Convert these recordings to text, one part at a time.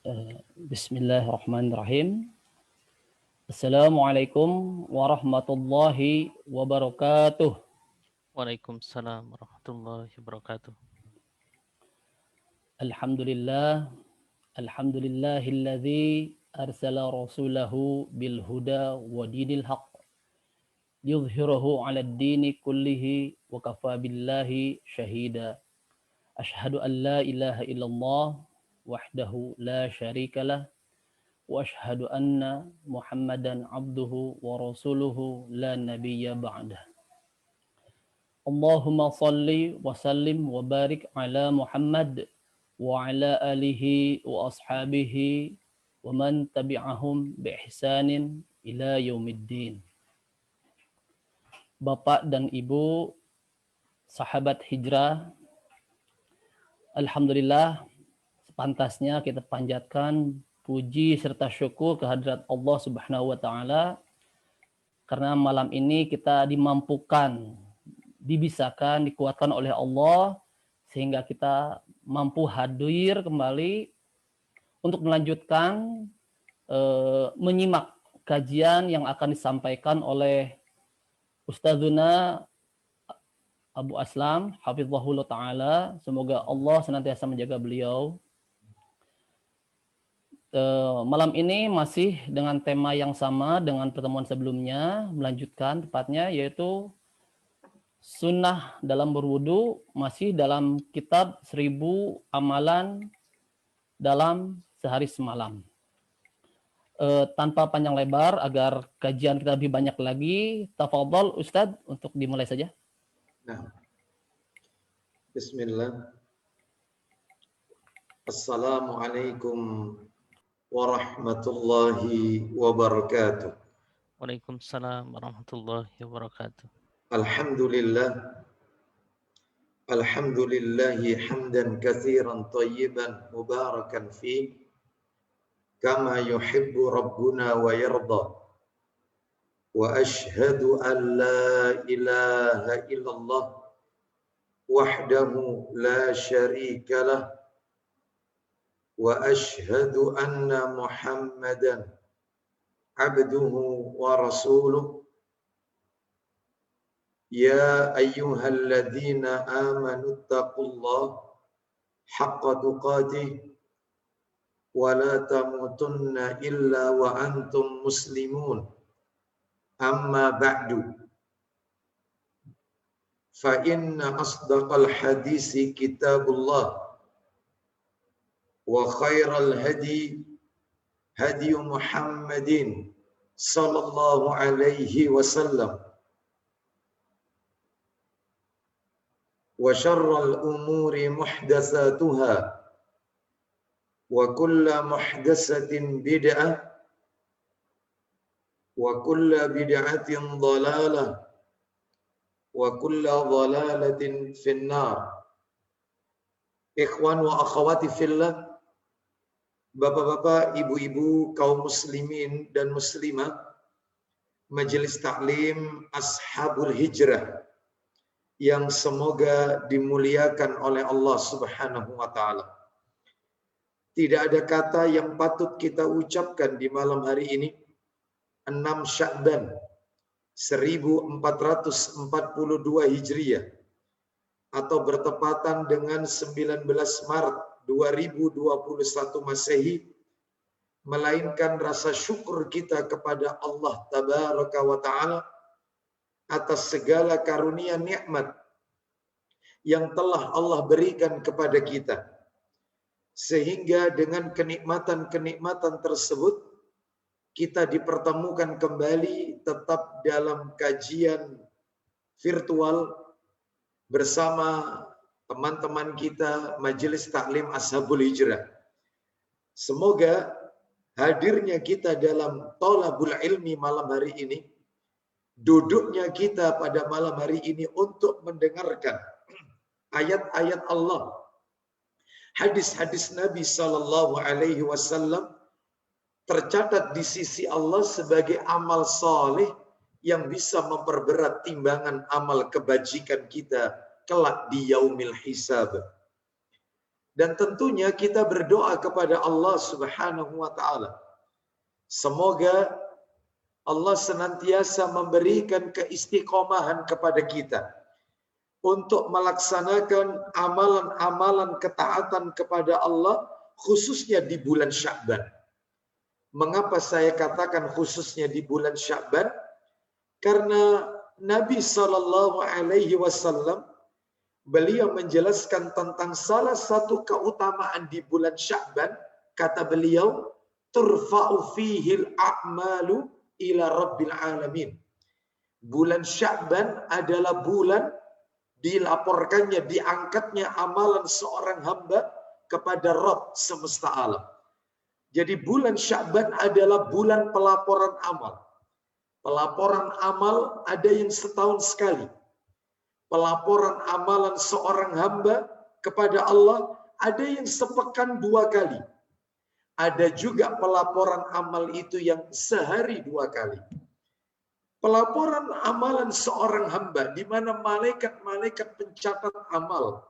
Bismillahirrahmanirrahim. Assalamualaikum warahmatullahi wabarakatuh. Waalaikumsalam warahmatullahi wabarakatuh. Alhamdulillah, alhamdulillahilladzi arsala rasulahu bil huda wa dinil haqq yudhhirahu 'alad dini kullihi wa kafa billahi syahida. Asyhadu an la ilaha illallah wahdahu la syarikalah wa asyhadu anna Muhammadan abduhu wa rasuluhu la nabiyya ba'dah. Allahumma salli wa sallim wa barik ala Muhammad wa ala alihi wa ashabihi wa man tabi'ahum bi ihsanin ila yaumiddin. Bapak dan Ibu sahabat hijrah, alhamdulillah sepantasnya kita panjatkan puji serta syukur kehadirat Allah Subhanahu wa taala karena malam ini kita dimampukan, dibisakan, dikuatkan oleh Allah sehingga kita mampu hadir kembali untuk melanjutkan menyimak kajian yang akan disampaikan oleh Ustadzuna Abu Aslam hafizahullah taala. Semoga Allah senantiasa menjaga beliau. Malam ini masih dengan tema yang sama dengan pertemuan sebelumnya, melanjutkan tepatnya yaitu sunnah dalam berwudu, masih dalam kitab 1000 amalan dalam sehari semalam. Tanpa panjang lebar agar kajian kita lebih banyak lagi, tafadhol Ustadz untuk dimulai saja. Nah, Bismillah. Assalamualaikum warahmatullahi wabarakatuh. Waalaikumsalam warahmatullahi wabarakatuh. Alhamdulillah. Alhamdulillahi hamdan katsiran tayyiban mubarakan fi kama yuhibbu rabbuna wa yarda. Wa ashhadu an la ilaha illallah wahdahu la syarika lah. Wa ashhadu anna Muhammadan abduhu wa rasuluh. Ya ayyuhalladzina amanu taqullaha haqqa tuqatih wa la tamutunna illa wa antum muslimun. Amma ba'du. Fa inna asdaqal hadisi kitabullah wa khairal hadi hadi Muhammadin sallallahu alaihi wasallam wa syarral umuri muhdatsatuha wa kullu muhdatsatin bid'ah wa kullu bid'atin dhalalah wa kullu dhalalatin finnar. Ikhwan wa akhwati fillah, bapak-bapak, ibu-ibu, kaum muslimin dan muslimah, Majelis Taklim Ashabul Hijrah yang semoga dimuliakan oleh Allah Subhanahu wa taala. Tidak ada kata yang patut kita ucapkan di malam hari ini, 6 Sya'ban 1442 Hijriah atau bertepatan dengan 19 Maret 2021 Masehi, melainkan rasa syukur kita kepada Allah Tabaraka wa Ta'ala atas segala karunia nikmat yang telah Allah berikan kepada kita, sehingga dengan kenikmatan-kenikmatan tersebut kita dipertemukan kembali tetap dalam kajian virtual bersama teman-teman kita Majelis Taklim Ashabul Hijrah. Semoga hadirnya kita dalam thalabul ilmi malam hari ini, duduknya kita pada malam hari ini untuk mendengarkan ayat-ayat Allah, hadis-hadis Nabi Sallallahu Alaihi Wasallam, tercatat di sisi Allah sebagai amal saleh yang bisa memperberat timbangan amal kebajikan kita kelak di yaumil hisab. Dan tentunya kita berdoa kepada Allah Subhanahu wa taala. Semoga Allah senantiasa memberikan keistiqomahan kepada kita untuk melaksanakan amalan-amalan ketaatan kepada Allah khususnya di bulan Sya'ban. Mengapa saya katakan khususnya di bulan Sya'ban? Karena Nabi Shallallahu Alaihi Wasallam beliau menjelaskan tentang salah satu keutamaan di bulan Sya'ban. Kata beliau, turfa'u fihil a'malu ila rabbil alamin. Bulan Sya'ban adalah bulan dilaporkannya, diangkatnya amalan seorang hamba kepada Rabb semesta alam. Jadi bulan Sya'ban adalah bulan pelaporan amal. Pelaporan amal ada yang setahun sekali. Pelaporan amalan seorang hamba kepada Allah ada yang sepekan 2 kali. Ada juga pelaporan amal itu yang sehari 2 kali. Pelaporan amalan seorang hamba di mana malaikat-malaikat pencatat amal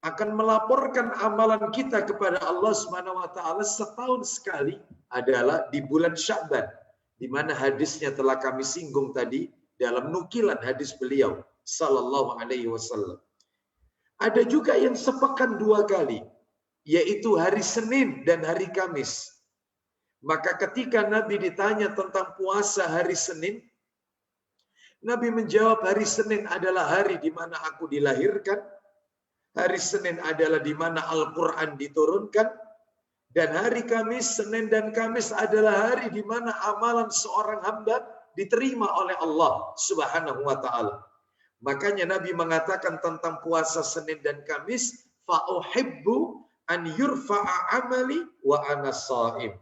akan melaporkan amalan kita kepada Allah Subhanahu wa taala setahun sekali adalah di bulan Sya'ban, di mana hadisnya telah kami singgung tadi dalam nukilan hadis beliau sallallahu alaihi wasallam. Ada juga yang sepekan 2 kali, yaitu hari Senin dan hari Kamis. Maka ketika Nabi ditanya tentang puasa hari Senin, Nabi menjawab, hari Senin adalah hari di mana aku dilahirkan, hari Senin adalah di mana Al-Quran diturunkan, dan hari Kamis, Senin dan Kamis adalah hari di mana amalan seorang hamba diterima oleh Allah Subhanahu wa taala. Makanya Nabi mengatakan tentang puasa Senin dan Kamis, fa'uhibbu an yurfa'a amali wa ana sha'im.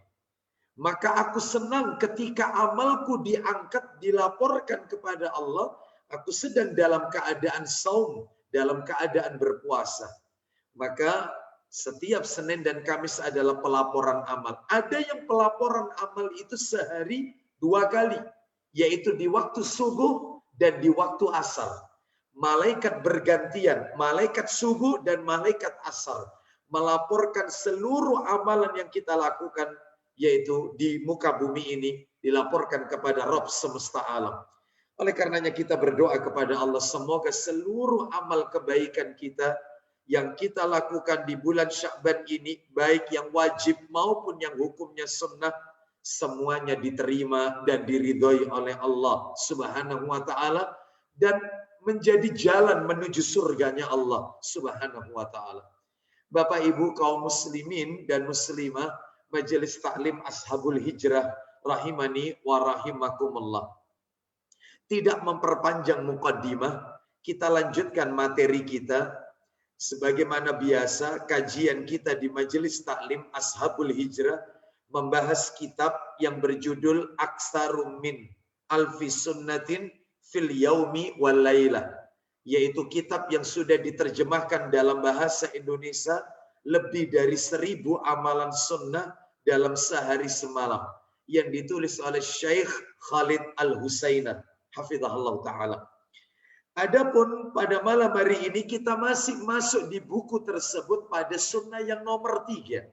Maka aku senang ketika amalku diangkat, dilaporkan kepada Allah, aku sedang dalam keadaan saum, dalam keadaan berpuasa. Maka setiap Senin dan Kamis adalah pelaporan amal. Ada yang pelaporan amal itu sehari 2 kali, yaitu di waktu subuh dan di waktu asar. Malaikat bergantian, malaikat subuh dan malaikat asar, melaporkan seluruh amalan yang kita lakukan, yaitu di muka bumi ini, dilaporkan kepada Rabb semesta alam. Oleh karenanya kita berdoa kepada Allah, semoga seluruh amal kebaikan kita yang kita lakukan di bulan Sya'ban ini, baik yang wajib maupun yang hukumnya sunnah, semuanya diterima dan diridhoi oleh Allah Subhanahu wa taala dan menjadi jalan menuju surganya Allah Subhanahu wa taala. Bapak Ibu kaum muslimin dan muslimah Majelis Taklim Ashabul Hijrah rahimani wa rahimakumullah. Tidak memperpanjang mukaddimah, kita lanjutkan materi kita. Sebagaimana biasa, kajian kita di Majelis Taklim Ashabul Hijrah membahas kitab yang berjudul Aksarum min Alfi Sunnatin fil Yaumi wal Lailah, yaitu kitab yang sudah diterjemahkan dalam bahasa Indonesia lebih dari 1000 amalan sunnah dalam sehari semalam, yang ditulis oleh Syekh Khalid Al-Husainan hafizahullah ta'ala. Adapun pada malam hari ini kita masih masuk di buku tersebut pada sunnah yang nomor 3,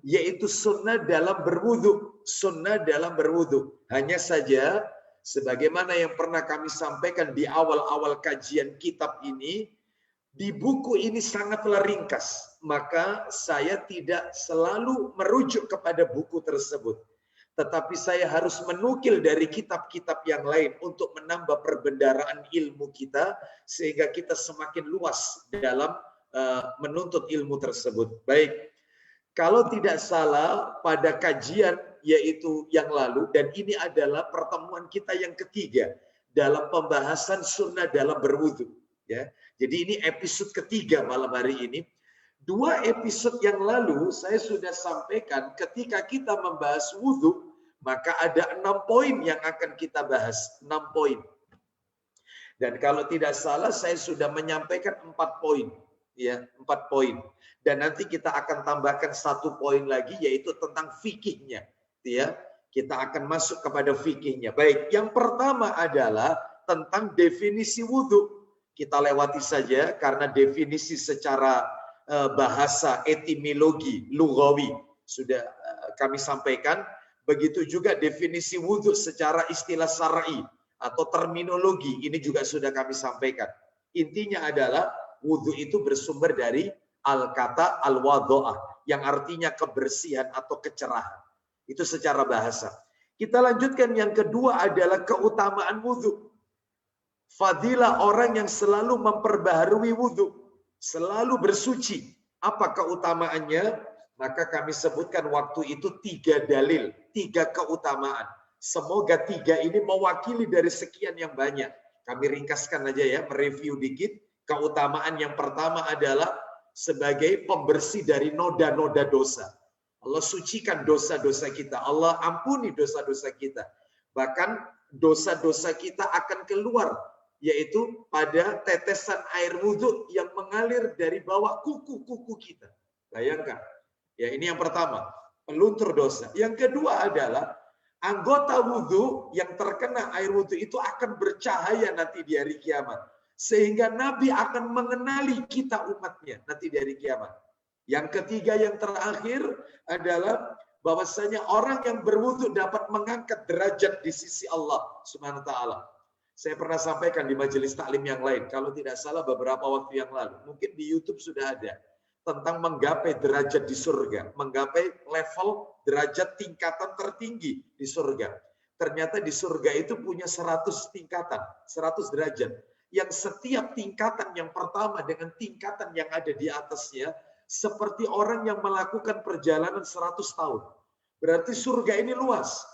yaitu sunnah dalam berwudu. Sunnah dalam berwudu. Hanya saja sebagaimana yang pernah kami sampaikan di awal-awal kajian kitab ini, di buku ini sangatlah ringkas, maka saya tidak selalu merujuk kepada buku tersebut. Tetapi saya harus menukil dari kitab-kitab yang lain untuk menambah perbendaharaan ilmu kita, sehingga kita semakin luas dalam menuntut ilmu tersebut. Baik, kalau tidak salah pada kajian yaitu yang lalu, dan ini adalah pertemuan kita yang ketiga dalam pembahasan sunnah dalam berwudu. Ya, jadi ini episode ketiga malam hari ini. 2 episode yang lalu saya sudah sampaikan ketika kita membahas wudhu, maka ada 6 poin yang akan kita bahas. 6 poin. Dan kalau tidak salah saya sudah menyampaikan 4 poin. Ya, 4 poin. Dan nanti kita akan tambahkan 1 poin lagi, yaitu tentang fikihnya. Ya, kita akan masuk kepada fikihnya. Baik, yang pertama adalah tentang definisi wudhu. Kita lewati saja karena definisi secara bahasa etimologi, lughawi sudah kami sampaikan. Begitu juga definisi wudhu secara istilah syar'i atau terminologi, ini juga sudah kami sampaikan. Intinya adalah wudhu itu bersumber dari al-kata al-wadho'ah, yang artinya kebersihan atau kecerahan. Itu secara bahasa. Kita lanjutkan, yang kedua adalah keutamaan wudhu. Fadilah orang yang selalu memperbaharui wudhu, selalu bersuci. Apa keutamaannya? Maka kami sebutkan waktu itu 3 dalil, 3 keutamaan. Semoga 3 ini mewakili dari sekian yang banyak. Kami ringkaskan aja ya, mereview dikit. Keutamaan yang pertama adalah sebagai pembersih dari noda-noda dosa. Allah sucikan dosa-dosa kita. Allah ampuni dosa-dosa kita. Bahkan dosa-dosa kita akan keluar, yaitu pada tetesan air wudhu yang mengalir dari bawah kuku-kuku kita. Bayangkan. Ya, ini yang pertama, peluntur dosa. Yang kedua adalah anggota wudhu yang terkena air wudhu itu akan bercahaya nanti di hari kiamat. Sehingga Nabi akan mengenali kita umatnya nanti di hari kiamat. Yang ketiga, yang terakhir adalah bahwasanya orang yang berwudhu dapat mengangkat derajat di sisi Allah Subhanahu wa taala. Saya pernah sampaikan di majelis taklim yang lain, kalau tidak salah beberapa waktu yang lalu. Mungkin di YouTube sudah ada. Tentang menggapai derajat di surga. Menggapai level derajat tingkatan tertinggi di surga. Ternyata di surga itu punya 100 tingkatan, 100 derajat. Yang setiap tingkatan yang pertama dengan tingkatan yang ada di atasnya, seperti orang yang melakukan perjalanan 100 tahun. Berarti surga ini luas.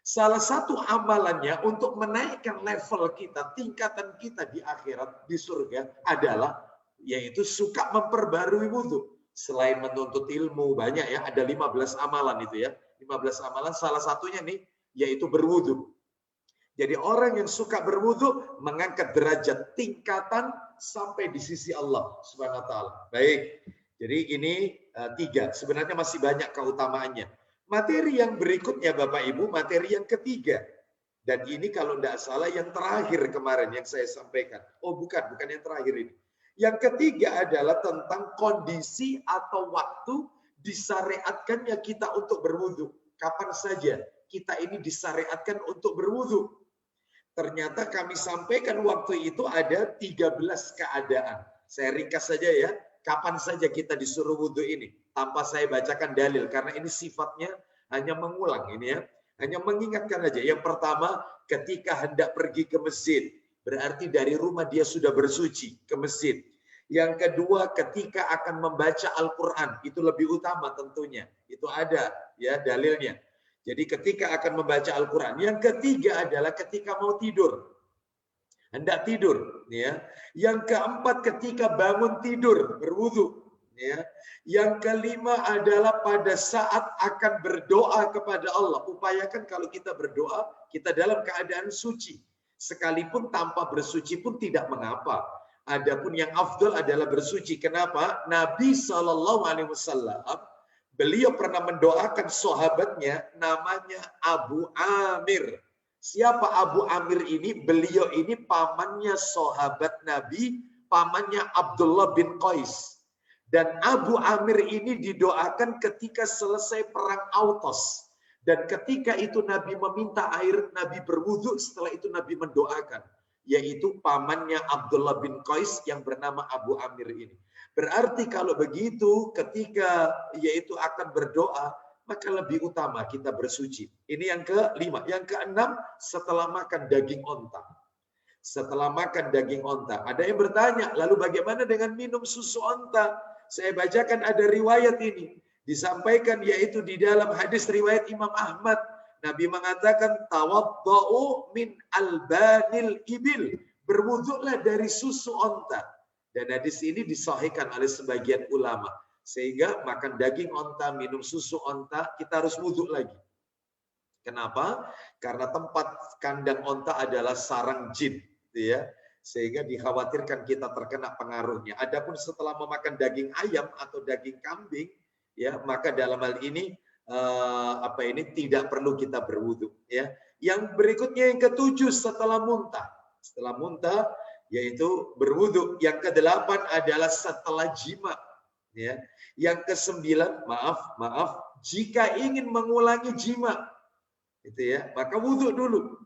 Salah satu amalannya untuk menaikkan level kita, tingkatan kita di akhirat, di surga adalah yaitu suka memperbarui wudhu. Selain menuntut ilmu, banyak ya, ada 15 amalan itu ya. 15 amalan, salah satunya nih, yaitu berwudhu. Jadi orang yang suka berwudhu mengangkat derajat tingkatan sampai di sisi Allah Subhanahu wa taala. Baik. Jadi ini 3. Sebenarnya masih banyak keutamaannya. Materi yang berikutnya Bapak Ibu, materi yang ketiga. Dan ini kalau tidak salah yang terakhir kemarin yang saya sampaikan. Oh bukan yang terakhir ini. Yang ketiga adalah tentang kondisi atau waktu disyariatkannya kita untuk berwudhu. Kapan saja kita ini disyariatkan untuk berwudhu. Ternyata kami sampaikan waktu itu ada 13 keadaan. Saya ringkas saja ya. Kapan saja kita disuruh wudhu ini. Tanpa saya bacakan dalil. Karena ini sifatnya hanya mengulang ini ya. Hanya mengingatkan aja. Yang pertama, ketika hendak pergi ke masjid. Berarti dari rumah dia sudah bersuci ke masjid. Yang kedua, ketika akan membaca Al-Quran. Itu lebih utama tentunya. Itu ada ya dalilnya. Jadi ketika akan membaca Al-Quran. Yang ketiga adalah ketika mau tidur. Hendak tidur. Ya. Yang keempat, ketika bangun tidur. Berwudu. Ya. Yang kelima adalah pada saat akan berdoa kepada Allah. Upayakan kalau kita berdoa, kita dalam keadaan suci. Sekalipun tanpa bersuci pun tidak mengapa. Adapun yang afdal adalah bersuci. Kenapa? Nabi SAW, beliau pernah mendoakan sahabatnya namanya Abu Amir. Siapa Abu Amir ini? Beliau ini pamannya sahabat Nabi, pamannya Abdullah bin Qais. Dan Abu Amir ini didoakan ketika selesai perang Autos. Dan ketika itu Nabi meminta air, Nabi berwudu, setelah itu Nabi mendoakan. Yaitu pamannya Abdullah bin Qais yang bernama Abu Amir ini. Berarti kalau begitu ketika yaitu akan berdoa, maka lebih utama kita bersuci. Ini yang kelima. Yang keenam, setelah makan daging onta. Setelah makan daging onta. Ada yang bertanya, lalu bagaimana dengan minum susu onta? Saya bacakan ada riwayat ini. Disampaikan yaitu di dalam hadis riwayat Imam Ahmad. Nabi mengatakan tawadda'u min albanil ibil. Berwuduklah dari susu onta. Dan hadis ini disahihkan oleh sebagian ulama. Sehingga makan daging onta, minum susu onta, kita harus wuduk lagi. Kenapa? Karena tempat kandang onta adalah sarang jin. Ya. Sehingga dikhawatirkan kita terkena pengaruhnya. Adapun setelah memakan daging ayam atau daging kambing, ya maka dalam hal ini tidak perlu kita berwudu ya. Yang berikutnya yang ketujuh setelah muntah. Setelah muntah yaitu berwudu. Yang kedelapan adalah setelah jima. Ya. Yang ke-9, maaf, jika ingin mengulangi jima, gitu ya, maka wudhu dulu.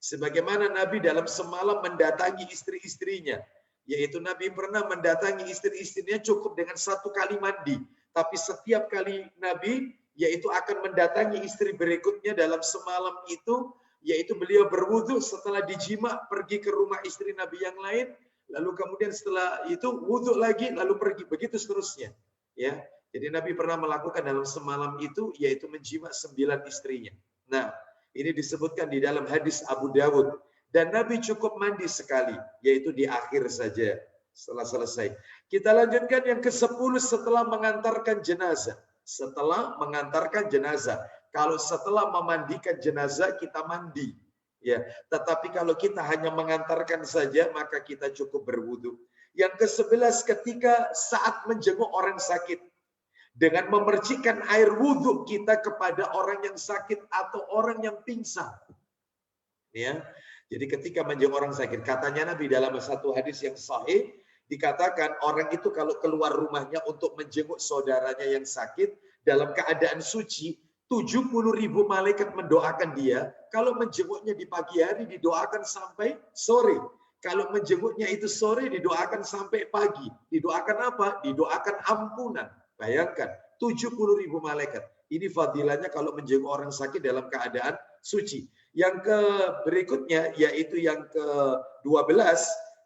Sebagaimana Nabi dalam semalam mendatangi istri-istrinya, yaitu Nabi pernah mendatangi istri-istrinya cukup dengan 1 kali mandi, tapi setiap kali Nabi yaitu akan mendatangi istri berikutnya dalam semalam itu, yaitu beliau berwudhu setelah dijima pergi ke rumah istri Nabi yang lain, lalu kemudian setelah itu wudhu lagi, lalu pergi, begitu seterusnya. Ya, jadi Nabi pernah melakukan dalam semalam itu, yaitu menjima 9 istrinya. Nah, ini disebutkan di dalam hadis Abu Dawud. Dan Nabi cukup mandi sekali, yaitu di akhir saja setelah selesai. Kita lanjutkan yang ke-10 setelah mengantarkan jenazah. Setelah mengantarkan jenazah. Kalau setelah memandikan jenazah kita mandi, ya. Tetapi kalau kita hanya mengantarkan saja maka kita cukup berwudu. Yang ke-11 ketika saat menjenguk orang sakit dengan memercikan air wudhu kita kepada orang yang sakit atau orang yang pingsan. Ya. Jadi ketika menjenguk orang sakit, katanya Nabi dalam satu hadis yang sahih dikatakan orang itu kalau keluar rumahnya untuk menjenguk saudaranya yang sakit dalam keadaan suci, 70.000 malaikat mendoakan dia. Kalau menjenguknya di pagi hari didoakan sampai sore. Kalau menjenguknya itu sore didoakan sampai pagi. Didoakan apa? Didoakan ampunan. Bayangkan, 70.000 malaikat. Ini fadilahnya kalau menjenguk orang sakit dalam keadaan suci. Yang berikutnya yaitu yang ke-12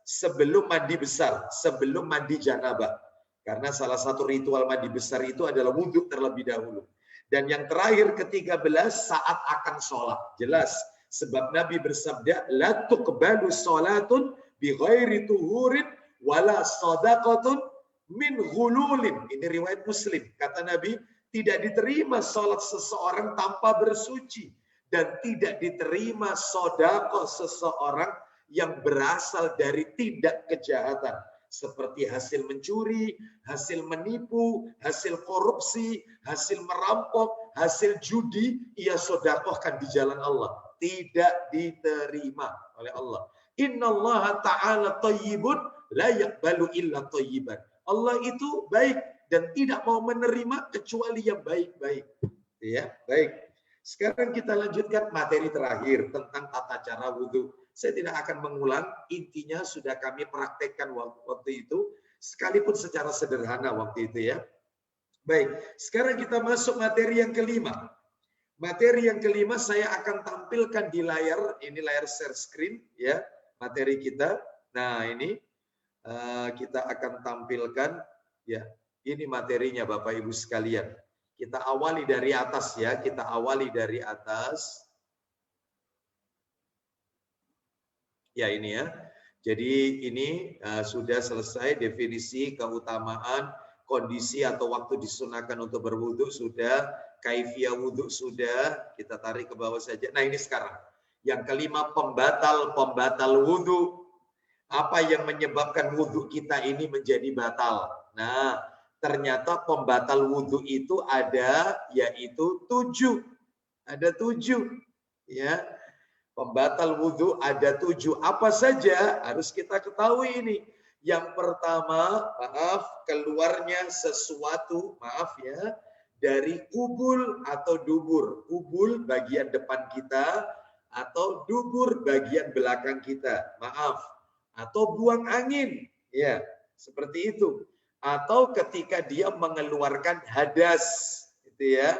sebelum mandi besar, sebelum mandi janabah. Karena salah satu ritual mandi besar itu adalah wudhu terlebih dahulu. Dan yang terakhir ke-13 saat akan sholat. Jelas. Sebab Nabi bersabda, la tuqbalu sholatun bi ghairi tuhurin wala sadaqatun min ghululin. Ini riwayat Muslim. Kata Nabi, tidak diterima sholat seseorang tanpa bersuci. Dan tidak diterima sedekah seseorang yang berasal dari tindak kejahatan. Seperti hasil mencuri, hasil menipu, hasil korupsi, hasil merampok, hasil judi, ia sedekahkan di jalan Allah. Tidak diterima oleh Allah. Innallaha ta'ala thayyibun la yaqbalu illa thayyiban. Allah itu baik dan tidak mau menerima kecuali yang baik-baik. Ya, baik. Sekarang kita lanjutkan materi terakhir tentang tata cara wudhu. Saya tidak akan mengulang, intinya sudah kami praktekkan waktu itu, sekalipun secara sederhana waktu itu ya. Baik, sekarang kita masuk materi yang kelima. Materi yang kelima saya akan tampilkan di layar, ini layar share screen ya, materi kita. Nah ini kita akan tampilkan ya, ini materinya Bapak Ibu sekalian. Kita awali dari atas ya, kita awali dari atas. Ya ini ya. Jadi ini sudah selesai definisi keutamaan, kondisi atau waktu disunahkan untuk berwudu sudah, kaifiyah wudu sudah, kita tarik ke bawah saja. Nah ini sekarang. Yang kelima pembatal wudu. Apa yang menyebabkan wudu kita ini menjadi batal? Nah, ternyata pembatal wudu itu ada, yaitu 7. Ada 7. Ya. Pembatal wudu ada 7. Apa saja harus kita ketahui ini. Yang pertama, keluarnya sesuatu, dari kubul atau dubur. Kubul bagian depan kita atau dubur bagian belakang kita. Atau buang angin. Ya, seperti itu. Atau ketika dia mengeluarkan hadas, gitu ya.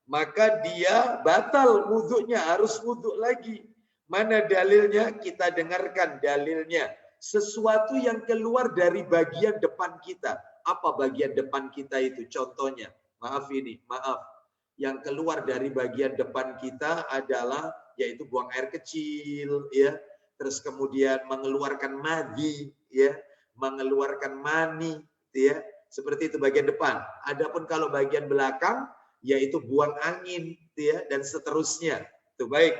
Maka dia batal wudunya, harus wudhu lagi. Mana dalilnya? Kita dengarkan dalilnya. Sesuatu yang keluar dari bagian depan kita. Apa bagian depan kita itu? Contohnya, maaf. Yang keluar dari bagian depan kita adalah yaitu buang air kecil, ya. Terus kemudian mengeluarkan madhi, ya, mengeluarkan mani, ya. Seperti itu bagian depan. Adapun kalau bagian belakang yaitu buang angin, ya, dan seterusnya. Itu baik.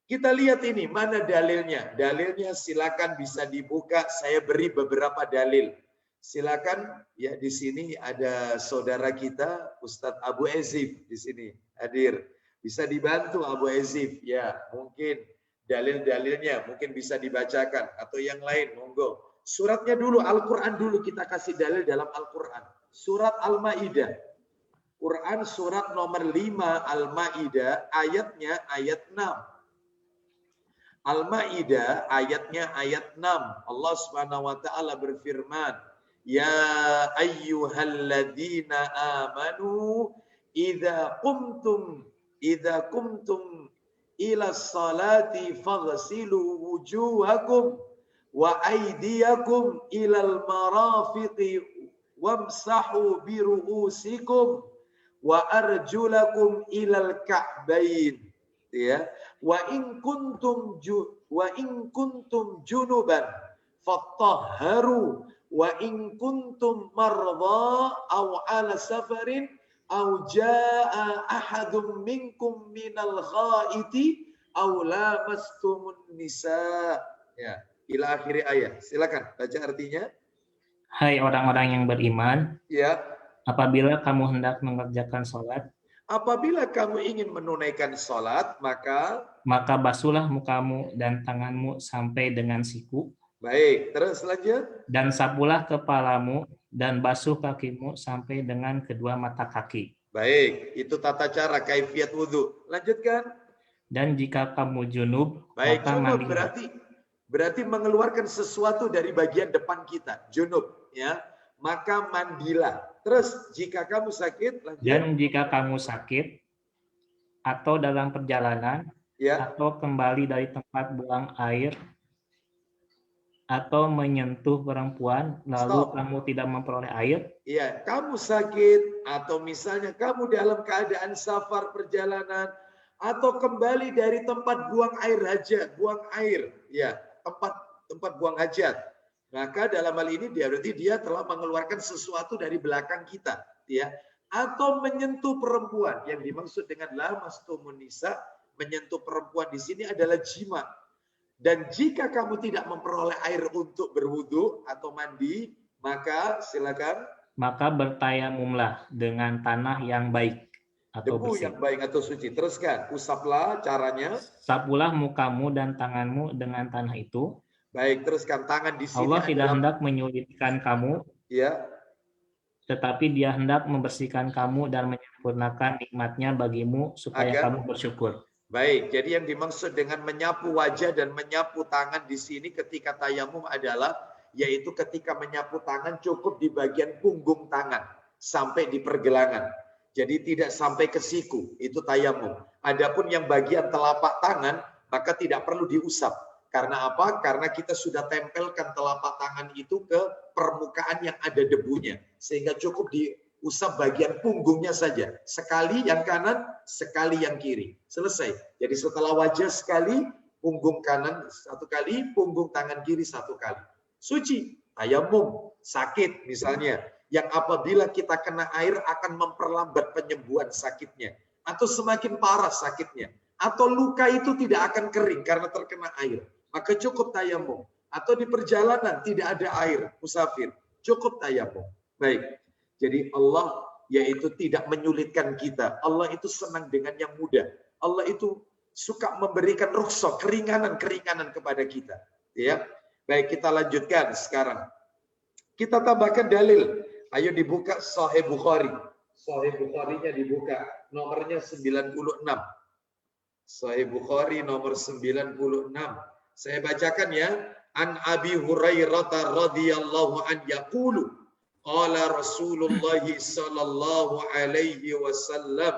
Kita lihat ini, mana dalilnya? Dalilnya silakan bisa dibuka, saya beri beberapa dalil. Silakan, ya di sini ada saudara kita, Ustadz Abu Ezif di sini hadir. Bisa dibantu Abu Ezif, ya mungkin dalil-dalilnya mungkin bisa dibacakan atau yang lain, monggo. Suratnya dulu, Al-Quran dulu, kita kasih dalil dalam Al-Quran. surat Al-Maidah. Quran surat nomor 5 Al-Maidah ayatnya ayat 6. Al-Maidah ayatnya ayat 6. Allah Subhanahu wa taala berfirman, "Ya ayyuhalladzina amanu idza qumtum ila salati faghsilu wujuhakum wa aydiyakum ilal marafiqi wamsahu bi ru'usikum wa arjulakum ilal ka'bain." Ya, wa in kuntum junuban fatahharu wa in kuntum marda aw ala safarin aw jaa ahadum minkum minal ghaiti aw lamastumun nisa. Ya, ila akhir ayat. Silakan baca artinya. Hai orang-orang yang beriman, Ya, apabila kamu hendak mengerjakan sholat, apabila kamu ingin menunaikan sholat, maka basuhlah mukamu dan tanganmu sampai dengan siku, baik, terus lanjut. dan sapulah kepalamu dan basuh kakimu sampai dengan kedua mata kaki. Baik, itu tata cara kaifiat wudhu. Lanjutkan. Dan jika kamu junub, Baik, maka junub mandilah. berarti mengeluarkan sesuatu dari bagian depan kita. Junub, ya. Maka mandilah. Terus jika kamu sakit, lanjut. Dan jika kamu sakit atau dalam perjalanan, Ya, atau kembali dari tempat buang air, atau menyentuh perempuan, lalu Stop. kamu tidak memperoleh air, ya, kamu sakit atau misalnya kamu dalam keadaan safar perjalanan atau kembali dari tempat buang air hajat, buang air, ya, tempat buang hajat. Maka dalam hal ini berarti dia telah mengeluarkan sesuatu dari belakang kita, ya. Atau menyentuh perempuan. Yang dimaksud dengan lamastumun nisa, menyentuh perempuan di sini adalah jima. Dan jika kamu tidak memperoleh air untuk berwudu atau mandi, maka silakan maka bertayamumlah dengan tanah yang baik atau debu bersih. yang baik atau suci. Teruskan, usaplah caranya. Sapulah mukamu dan tanganmu dengan tanah itu. Baik, teruskan tangan di sini. Allah tidak hendak menyulitkan kamu, ya, tetapi Dia hendak membersihkan kamu dan menyempurnakan nikmat-Nya bagimu supaya Agar- kamu bersyukur. Baik, jadi yang dimaksud dengan menyapu wajah dan menyapu tangan di sini ketika tayamum adalah yaitu ketika menyapu tangan cukup di bagian punggung tangan sampai di pergelangan. Jadi tidak sampai ke siku, itu tayamum. Adapun yang bagian telapak tangan maka tidak perlu diusap. Karena apa? Karena kita sudah tempelkan telapak tangan itu ke permukaan yang ada debunya. Sehingga cukup diusap bagian punggungnya saja. Sekali yang kanan, sekali yang kiri. Selesai. Jadi setelah wajah sekali, punggung kanan satu kali, punggung tangan kiri satu kali. Suci, tayamum, sakit misalnya. Yang apabila kita kena air akan memperlambat penyembuhan sakitnya. Atau semakin parah sakitnya. Atau luka itu tidak akan kering karena terkena air. Maka cukup tayamum. Atau di perjalanan tidak ada air, musafir. Cukup tayamum. Baik. Jadi Allah yaitu tidak menyulitkan kita. Allah itu senang dengan yang mudah. Allah itu suka memberikan rukhsah, keringanan-keringanan kepada kita. Ya. Baik, kita lanjutkan sekarang. Kita tambahkan dalil. Ayo dibuka Sahih Bukhari. Sahih Bukhari-nya dibuka. Nomornya 96. Sahih Bukhari nomor 96. Saya bacakan ya. An Abi Hurairah radhiyallahu an yaqulu qala Rasulullah sallallahu alaihi wasallam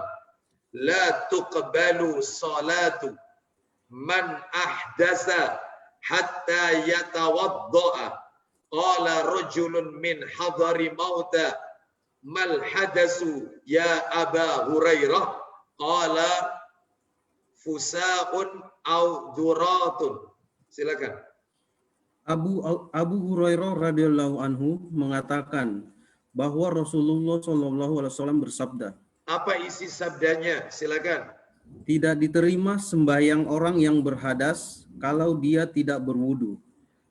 la tuqbalu salatu man ahdasa hatta yatawaddaa. Qala rajulun min hadari mauta mal hadasu ya Aba Hurairah. Qala fusaun au duratun. Silakan. Abu Hurairah radhiyallahu anhu mengatakan bahwa Rasulullah SAW bersabda, Apa isi sabdanya? Silakan. tidak diterima sembahyang orang yang berhadas kalau dia tidak berwudu.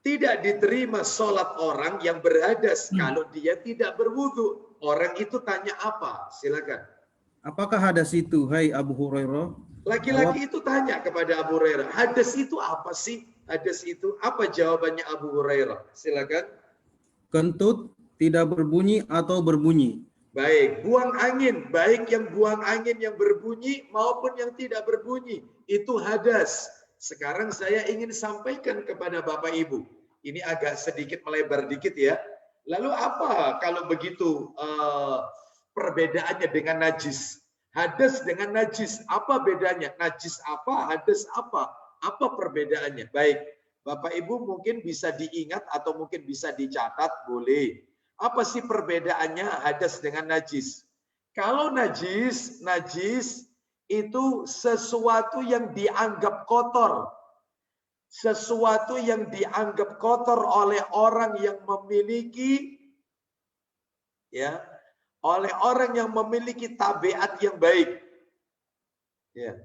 Tidak diterima sholat orang yang berhadas kalau dia tidak berwudu. Orang itu tanya apa? Silakan. Apakah hadas itu, hai Abu Hurairah? Laki-laki itu tanya kepada Abu Hurairah, hadas itu apa sih? Hadas itu apa? Jawabannya Abu Hurairah. Silakan. Kentut, tidak berbunyi atau berbunyi. Baik, buang angin, baik yang buang angin yang berbunyi maupun yang tidak berbunyi, itu hadas. Sekarang saya ingin sampaikan kepada Bapak Ibu, ini agak sedikit melebar dikit ya. Lalu apa kalau begitu perbedaannya dengan najis? Hadas dengan najis, apa bedanya? Najis apa, hadas apa? Apa perbedaannya? Baik, Bapak Ibu mungkin bisa diingat atau mungkin bisa dicatat, boleh. Apa sih perbedaannya hadas dengan najis? Kalau najis itu sesuatu yang dianggap kotor. Sesuatu yang dianggap kotor oleh orang yang memiliki oleh orang yang memiliki tabiat yang baik. Ya.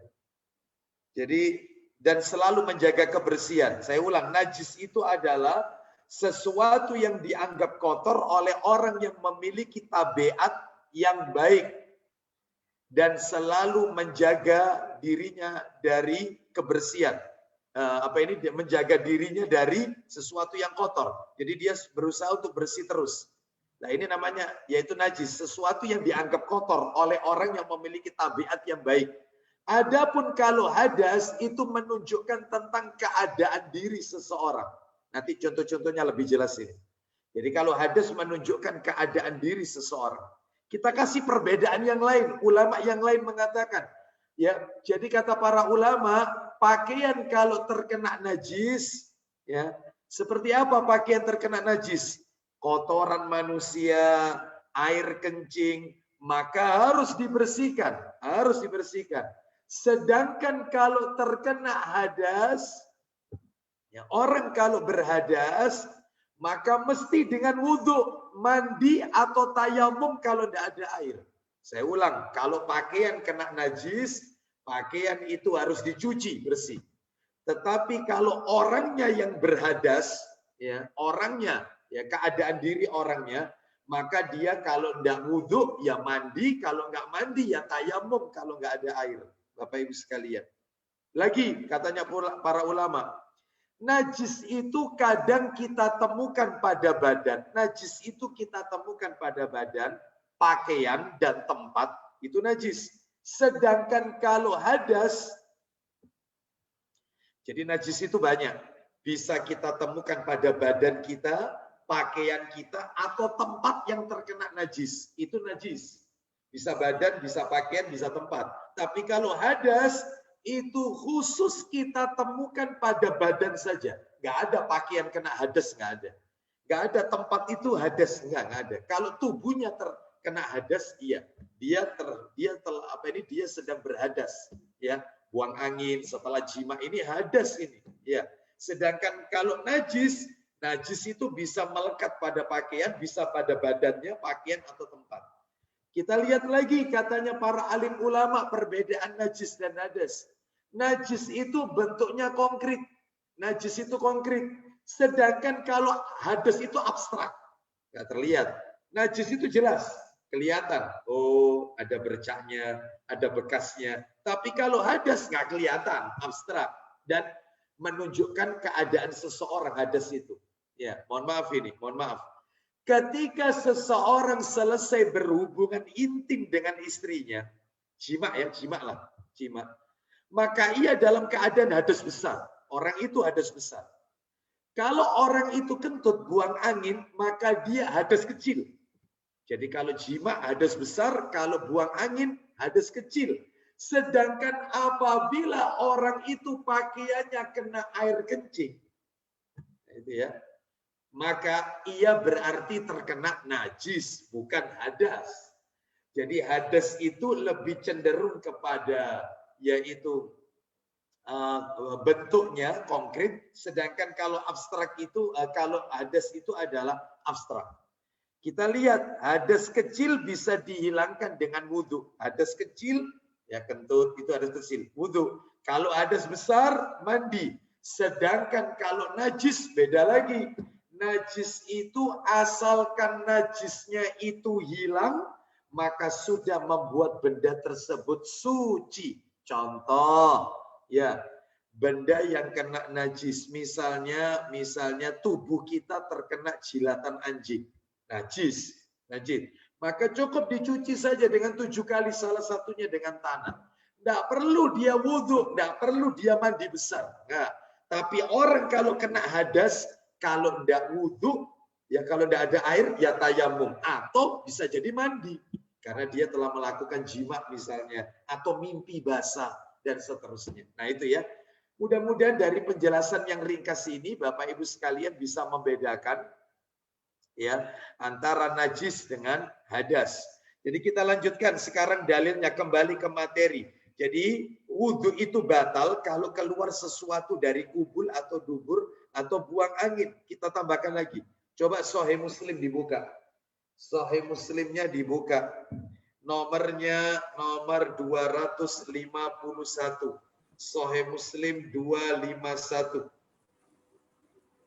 Jadi dan selalu menjaga kebersihan. Saya ulang, najis itu adalah sesuatu yang dianggap kotor oleh orang yang memiliki tabiat yang baik dan selalu menjaga dirinya dari kebersihan. Menjaga dirinya dari sesuatu yang kotor. Jadi dia berusaha untuk bersih terus. Nah, ini namanya yaitu najis, sesuatu yang dianggap kotor oleh orang yang memiliki tabiat yang baik. Adapun kalau hadas itu menunjukkan tentang keadaan diri seseorang. Nanti contoh-contohnya lebih jelas ini. Jadi kalau hadas menunjukkan keadaan diri seseorang. Kita kasih perbedaan yang lain. Ulama yang lain mengatakan, ya, jadi kata para ulama, pakaian kalau terkena najis, ya, seperti apa pakaian terkena najis? Kotoran manusia, air kencing, maka harus dibersihkan, harus dibersihkan. Sedangkan kalau terkena hadas, ya, orang kalau berhadas, maka mesti dengan wudhu, mandi atau tayamum kalau tidak ada air. Saya ulang, kalau pakaian kena najis, pakaian itu harus dicuci bersih. Tetapi kalau orangnya yang berhadas, ya, orangnya, ya, keadaan diri orangnya, maka dia kalau tidak wudhu, ya mandi, kalau nggak mandi, ya tayamum kalau nggak ada air. Bapak Ibu sekalian. Lagi katanya para ulama, najis itu kadang kita temukan pada badan. Najis itu kita temukan pada badan, pakaian dan tempat itu najis. Sedangkan kalau hadas, jadi najis itu banyak. Bisa kita temukan pada badan kita, pakaian kita, atau tempat yang terkena najis. Itu najis. Bisa badan, bisa pakaian, bisa tempat. Tapi kalau hadas, itu khusus kita temukan pada badan saja. Nggak ada pakaian kena hadas, nggak ada. Nggak ada tempat itu hadas, nggak ada. Kalau tubuhnya terkena hadas, iya. Dia sedang berhadas, ya. Buang angin setelah jima ini hadas ini, ya. Sedangkan kalau najis itu bisa melekat pada pakaian, bisa pada badannya, pakaian atau tempat. Kita lihat lagi katanya para alim ulama perbedaan najis dan hadas. Najis itu bentuknya konkret. Najis itu konkret. Sedangkan kalau hadas itu abstrak. Nggak terlihat. Najis itu jelas. Kelihatan. Oh, ada bercaknya, ada bekasnya. Tapi kalau hadas nggak kelihatan. Abstrak. Dan menunjukkan keadaan seseorang hadas itu. Ya, mohon maaf ini. Mohon maaf. Ketika seseorang selesai berhubungan intim dengan istrinya, jima lah, maka ia dalam keadaan hadas besar. Orang itu hadas besar. Kalau orang itu kentut buang angin, maka dia hadas kecil. Jadi kalau jima hadas besar, kalau buang angin hadas kecil. Sedangkan apabila orang itu pakaiannya kena air kencing, itu ya, maka ia berarti terkena najis, bukan hadas. Jadi hadas itu lebih cenderung kepada yaitu bentuknya konkret, sedangkan kalau abstrak itu, kalau hadas itu adalah abstrak. Kita lihat hadas kecil bisa dihilangkan dengan wudhu. Hadas kecil, ya kentut itu hadas kecil, wudhu. Kalau hadas besar, mandi. Sedangkan kalau najis beda lagi. Najis itu asalkan najisnya itu hilang, maka sudah membuat benda tersebut suci. Contoh, ya, benda yang kena najis, misalnya tubuh kita terkena jilatan anjing. najis. Maka cukup dicuci saja dengan 7 kali, salah satunya dengan tanah. Tidak perlu dia wudhu, tidak perlu dia mandi besar. Nah, tapi orang kalau kena hadas, kalau tidak wudhu, ya kalau tidak ada air, ya tayamum. Atau bisa jadi mandi. Karena dia telah melakukan jima misalnya. Atau mimpi basah, dan seterusnya. Nah itu ya. Mudah-mudahan dari penjelasan yang ringkas ini, Bapak Ibu sekalian bisa membedakan ya antara najis dengan hadas. Jadi kita lanjutkan sekarang dalilnya, kembali ke materi. Jadi wudhu itu batal kalau keluar sesuatu dari kubul atau dubur atau buang angin. Kita tambahkan lagi. Coba Sahih Muslim dibuka. Sahih Muslimnya dibuka. Nomornya nomor 251. Sahih Muslim 251.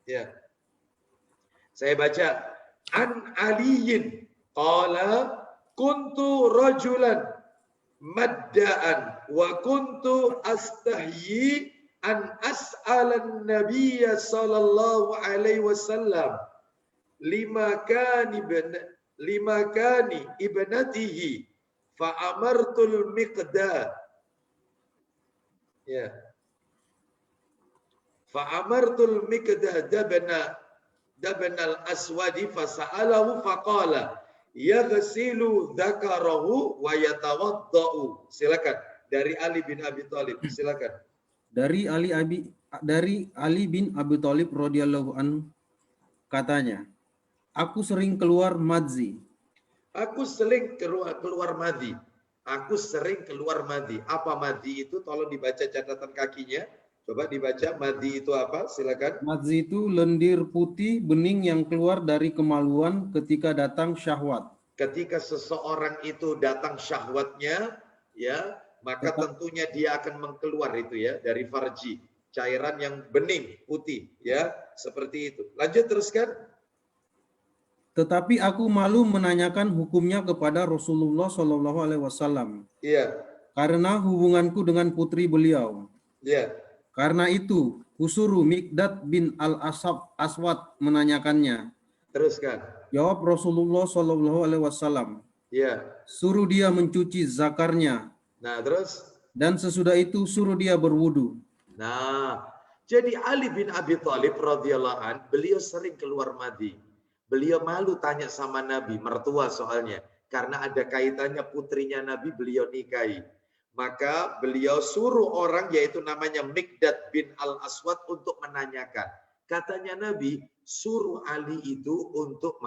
Ya. Saya baca. An Aliyin qala kuntu rajulan madda'an wa kuntu astahyi an as'alan nabiyya sallallahu alaihi wasallam lima kani ibnatihi fa amartul miqdad ya fa amartul miqdad dabnal aswadi fasa'alahu faqala yaghsilu dzakarahu wa yatawaddau. Silakan dari Ali bin Abi Thalib. Silakan. Dari Ali bin Abi Thalib radhiyallahu anhu katanya, aku sering keluar madzi. Aku sering keluar madhi. Aku sering keluar madhi. Apa madhi itu? Tolong dibaca catatan kakinya. Coba dibaca madhi itu apa? Silakan. Madzi itu lendir putih bening yang keluar dari kemaluan ketika datang syahwat. Ketika seseorang itu datang syahwatnya, ya, maka tentunya dia akan mengkeluar itu ya dari farji, cairan yang bening putih, ya, seperti itu. Lanjut teruskan. Tetapi aku malu menanyakan hukumnya kepada Rasulullah SAW. Iya. Karena hubunganku dengan putri beliau. Iya. Karena itu, kusuruh Miqdad bin Al-Aswad menanyakannya. Teruskan. Jawab Rasulullah SAW. Iya. Suruh dia mencuci zakarnya. Nah, terus? Dan sesudah itu suruh dia berwudu. Nah, jadi Ali bin Abi Thalib radhiyallahu an, beliau sering keluar madhi. Beliau malu tanya sama Nabi, mertua soalnya. Karena ada kaitannya putrinya Nabi beliau nikahi. Maka beliau suruh orang yaitu namanya Miqdad bin Al-Aswad untuk menanyakan. Katanya Nabi, suruh Ali itu untuk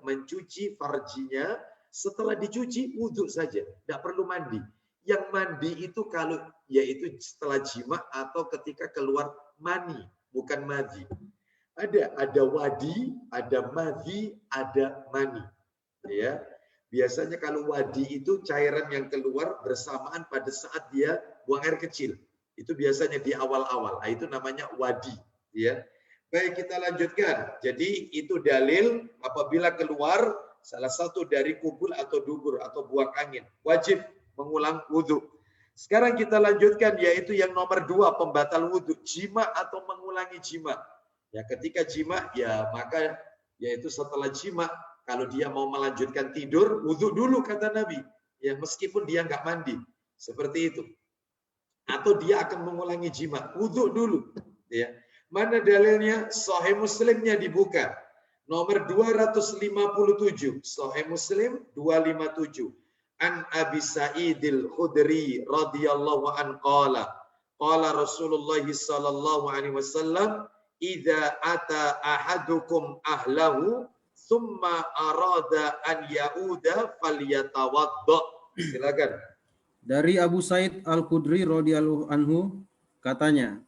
mencuci farjinya. Setelah dicuci, wudhu saja. Tidak perlu mandi. Yang mandi itu kalau yaitu setelah jima atau ketika keluar mani, bukan madhi. Ada wadi, ada madhi, ada mani. Ya. Biasanya kalau wadi itu cairan yang keluar bersamaan pada saat dia buang air kecil. Itu biasanya di awal-awal. Nah, itu namanya wadi. Ya. Baik, kita lanjutkan. Jadi itu dalil apabila keluar salah satu dari kubul atau dubur atau buang angin. Wajib mengulang wudhu. Sekarang kita lanjutkan yaitu yang nomor 2, pembatal wudhu. Jima atau mengulangi jima. Ya, ketika jima, ya maka yaitu setelah jima, kalau dia mau melanjutkan tidur, wudhu dulu kata Nabi. Ya, meskipun dia nggak mandi. Seperti itu. Atau dia akan mengulangi jima. Wudhu dulu. Ya. Mana dalilnya? Sahih Muslimnya dibuka. Nomor 257. Sahih Muslim 257. An Abi Sa'idil Khudri radhiyallahu an qala. Qala Rasulullah sallallahu alaihi wasallam, "Idza ata ahadukum ahlahu summa arada an yauda falyatawadda." Silakan. Dari Abu Sa'id Al-Khudri radhiyallahu anhu katanya,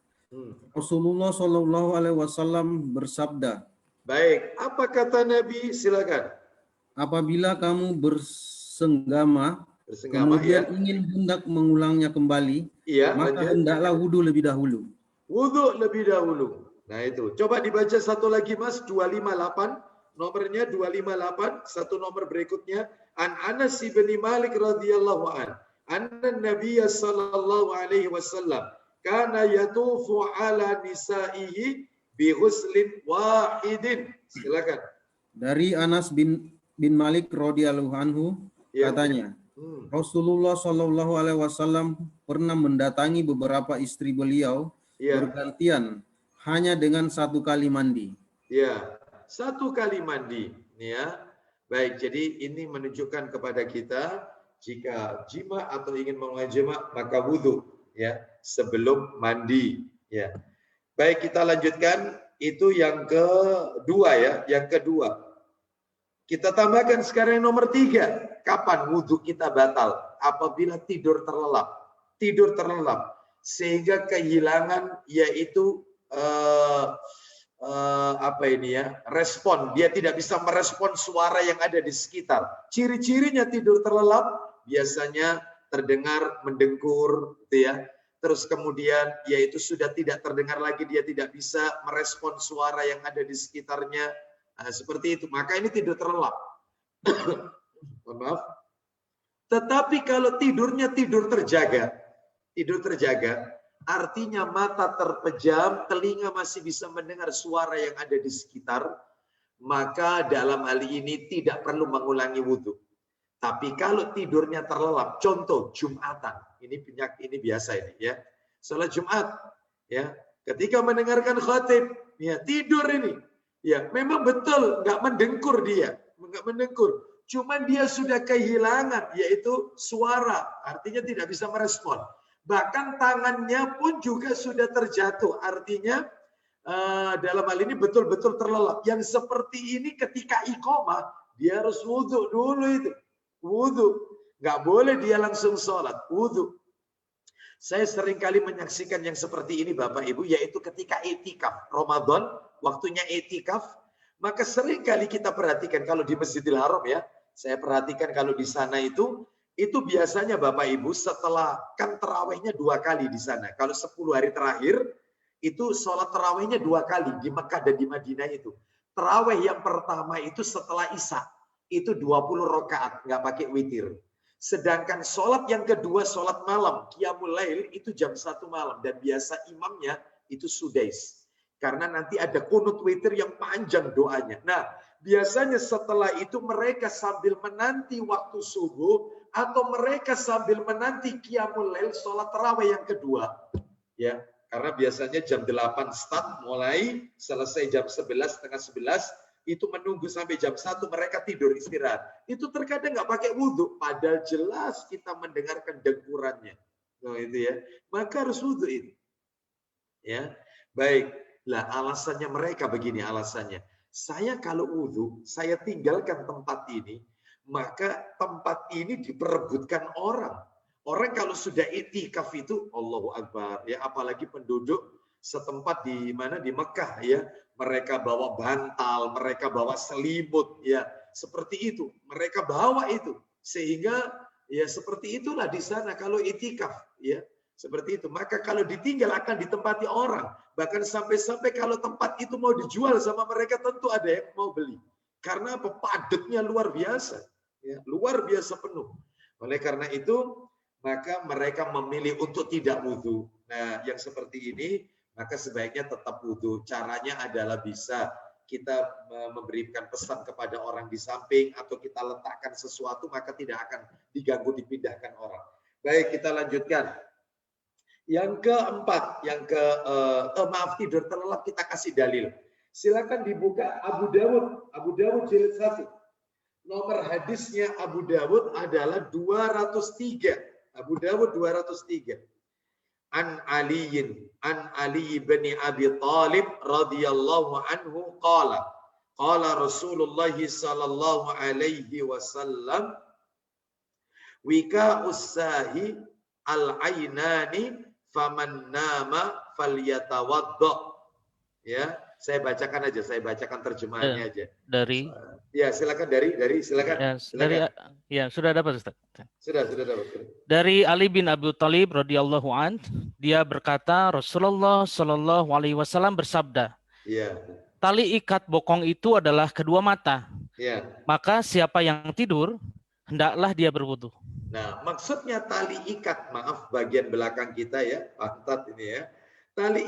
Rasulullah Shallallahu alaihi wasallam bersabda, baik, apa kata Nabi? Silakan. Apabila kamu bersenggama kemudian ingin hendak mengulangnya kembali, maka hendaklah wudhu lebih dahulu. Wudhu lebih dahulu. Nah itu. Coba dibaca satu lagi Mas, 258. Nomornya 258. Satu nomor berikutnya. An Anas bin Malik radhiyallahu an. Anna Nabiyya sallallahu alaihi wasallam kana yatufu ala nisaihi bi ghuslin wahidin. Silakan. Dari Anas bin Malik radhiyallahu anhu katanya, Rasulullah Shallallahu Alaihi Wasallam pernah mendatangi beberapa istri beliau bergantian hanya dengan 1 kali mandi. Ya, 1 kali mandi. Ya, baik. Jadi ini menunjukkan kepada kita jika jima atau ingin memulai jima maka wudhu ya sebelum mandi. Ya, baik kita lanjutkan. Itu yang kedua ya. Yang kedua. Kita tambahkan sekarang yang nomor 3. Kapan wudhu kita batal? Apabila tidur terlelap. Tidur terlelap. Sehingga kehilangan yaitu respon. Dia tidak bisa merespon suara yang ada di sekitar. Ciri-cirinya tidur terlelap biasanya terdengar mendengkur, gitu ya. Terus kemudian yaitu sudah tidak terdengar lagi, dia tidak bisa merespon suara yang ada di sekitarnya. Nah, seperti itu. Maka ini tidur terlelap. Mohon maaf. Tetapi kalau tidurnya tidur terjaga, artinya mata terpejam, telinga masih bisa mendengar suara yang ada di sekitar, maka dalam hal ini tidak perlu mengulangi wudhu. Tapi kalau tidurnya terlelap, contoh Jumatan, ini biasa ini ya, salat Jumat, ya, ketika mendengarkan khatib, ya tidur ini, ya memang betul nggak mendengkur dia, nggak mendengkur, cuman dia sudah kehilangan yaitu suara, artinya tidak bisa merespon. Bahkan tangannya pun juga sudah terjatuh, artinya dalam hal ini betul-betul terlelap. Yang seperti ini ketika iqamah, dia harus wudhu dulu itu. Wudhu. Nggak boleh dia langsung sholat. Wudhu. Saya sering kali menyaksikan yang seperti ini Bapak Ibu, yaitu ketika etikaf. Ramadan, waktunya etikaf. Maka sering kali kita perhatikan kalau di Masjidil Haram ya, saya perhatikan kalau di sana itu biasanya Bapak Ibu setelah kan terawihnya 2 kali di sana. Kalau 10 hari terakhir itu sholat terawihnya 2 kali di Mekah dan di Madinah itu. Terawih yang pertama itu setelah Isya itu 20 rakaat, nggak pakai witir. Sedangkan sholat yang kedua sholat malam Qiyamul Lail itu jam 1 malam dan biasa imamnya itu Sudais. Karena nanti ada kunut witir yang panjang doanya. Nah, biasanya setelah itu mereka sambil menanti waktu subuh atau mereka sambil menanti Qiyamul Lail sholat tarawih yang kedua. Ya, karena biasanya jam 8 start mulai, selesai jam 11, setengah 11, itu menunggu sampai jam 1 mereka tidur istirahat. Itu terkadang nggak pakai wudhu, padahal jelas kita mendengarkan dengkurannya. Nah, itu ya. Maka harus wudhu itu. Ya, baik. Lah alasannya mereka begini alasannya. Saya kalau wudhu, saya tinggalkan tempat ini, maka tempat ini diperebutkan orang. Orang kalau sudah itikaf itu, Allahu Akbar, ya apalagi penduduk setempat di mana di Mekah ya, mereka bawa bantal, mereka bawa selimut ya, seperti itu. Mereka bawa itu sehingga ya seperti itulah di sana kalau itikaf ya. Seperti itu. Maka kalau ditinggal akan ditempati orang. Bahkan sampai-sampai kalau tempat itu mau dijual sama mereka tentu ada yang mau beli. Karena apa? Padatnya luar biasa. Ya, luar biasa penuh. Oleh karena itu, maka mereka memilih untuk tidak wudhu. Nah, yang seperti ini, maka sebaiknya tetap wudhu. Caranya adalah bisa kita memberikan pesan kepada orang di samping atau kita letakkan sesuatu, maka tidak akan diganggu, dipindahkan orang. Baik, kita lanjutkan. Yang keempat, tidur terlelap kita kasih dalil. Silakan dibuka Abu Dawud jilid 1. Nomor hadisnya Abu Dawud adalah 203. Abu Dawud 203. An Ali bin Abi Thalib radhiyallahu anhu qala Rasulullah sallallahu alaihi wasallam wika usahi al-ainani faman nama falyatawaddo. Ya, saya bacakan aja, saya bacakan terjemahannya aja. Dari ya, silakan silakan. Ya, silakan. Ya, sudah dapat Ustaz. Sudah dapat. Dari Ali bin Abi Thalib radhiyallahu an, dia berkata Rasulullah sallallahu alaihi wasallam bersabda. Ya. Tali ikat bokong itu adalah kedua mata. Ya. Maka siapa yang tidur hendaklah dia berwudu. Nah, maksudnya tali ikat, maaf bagian belakang kita ya, pantat ini ya. Tali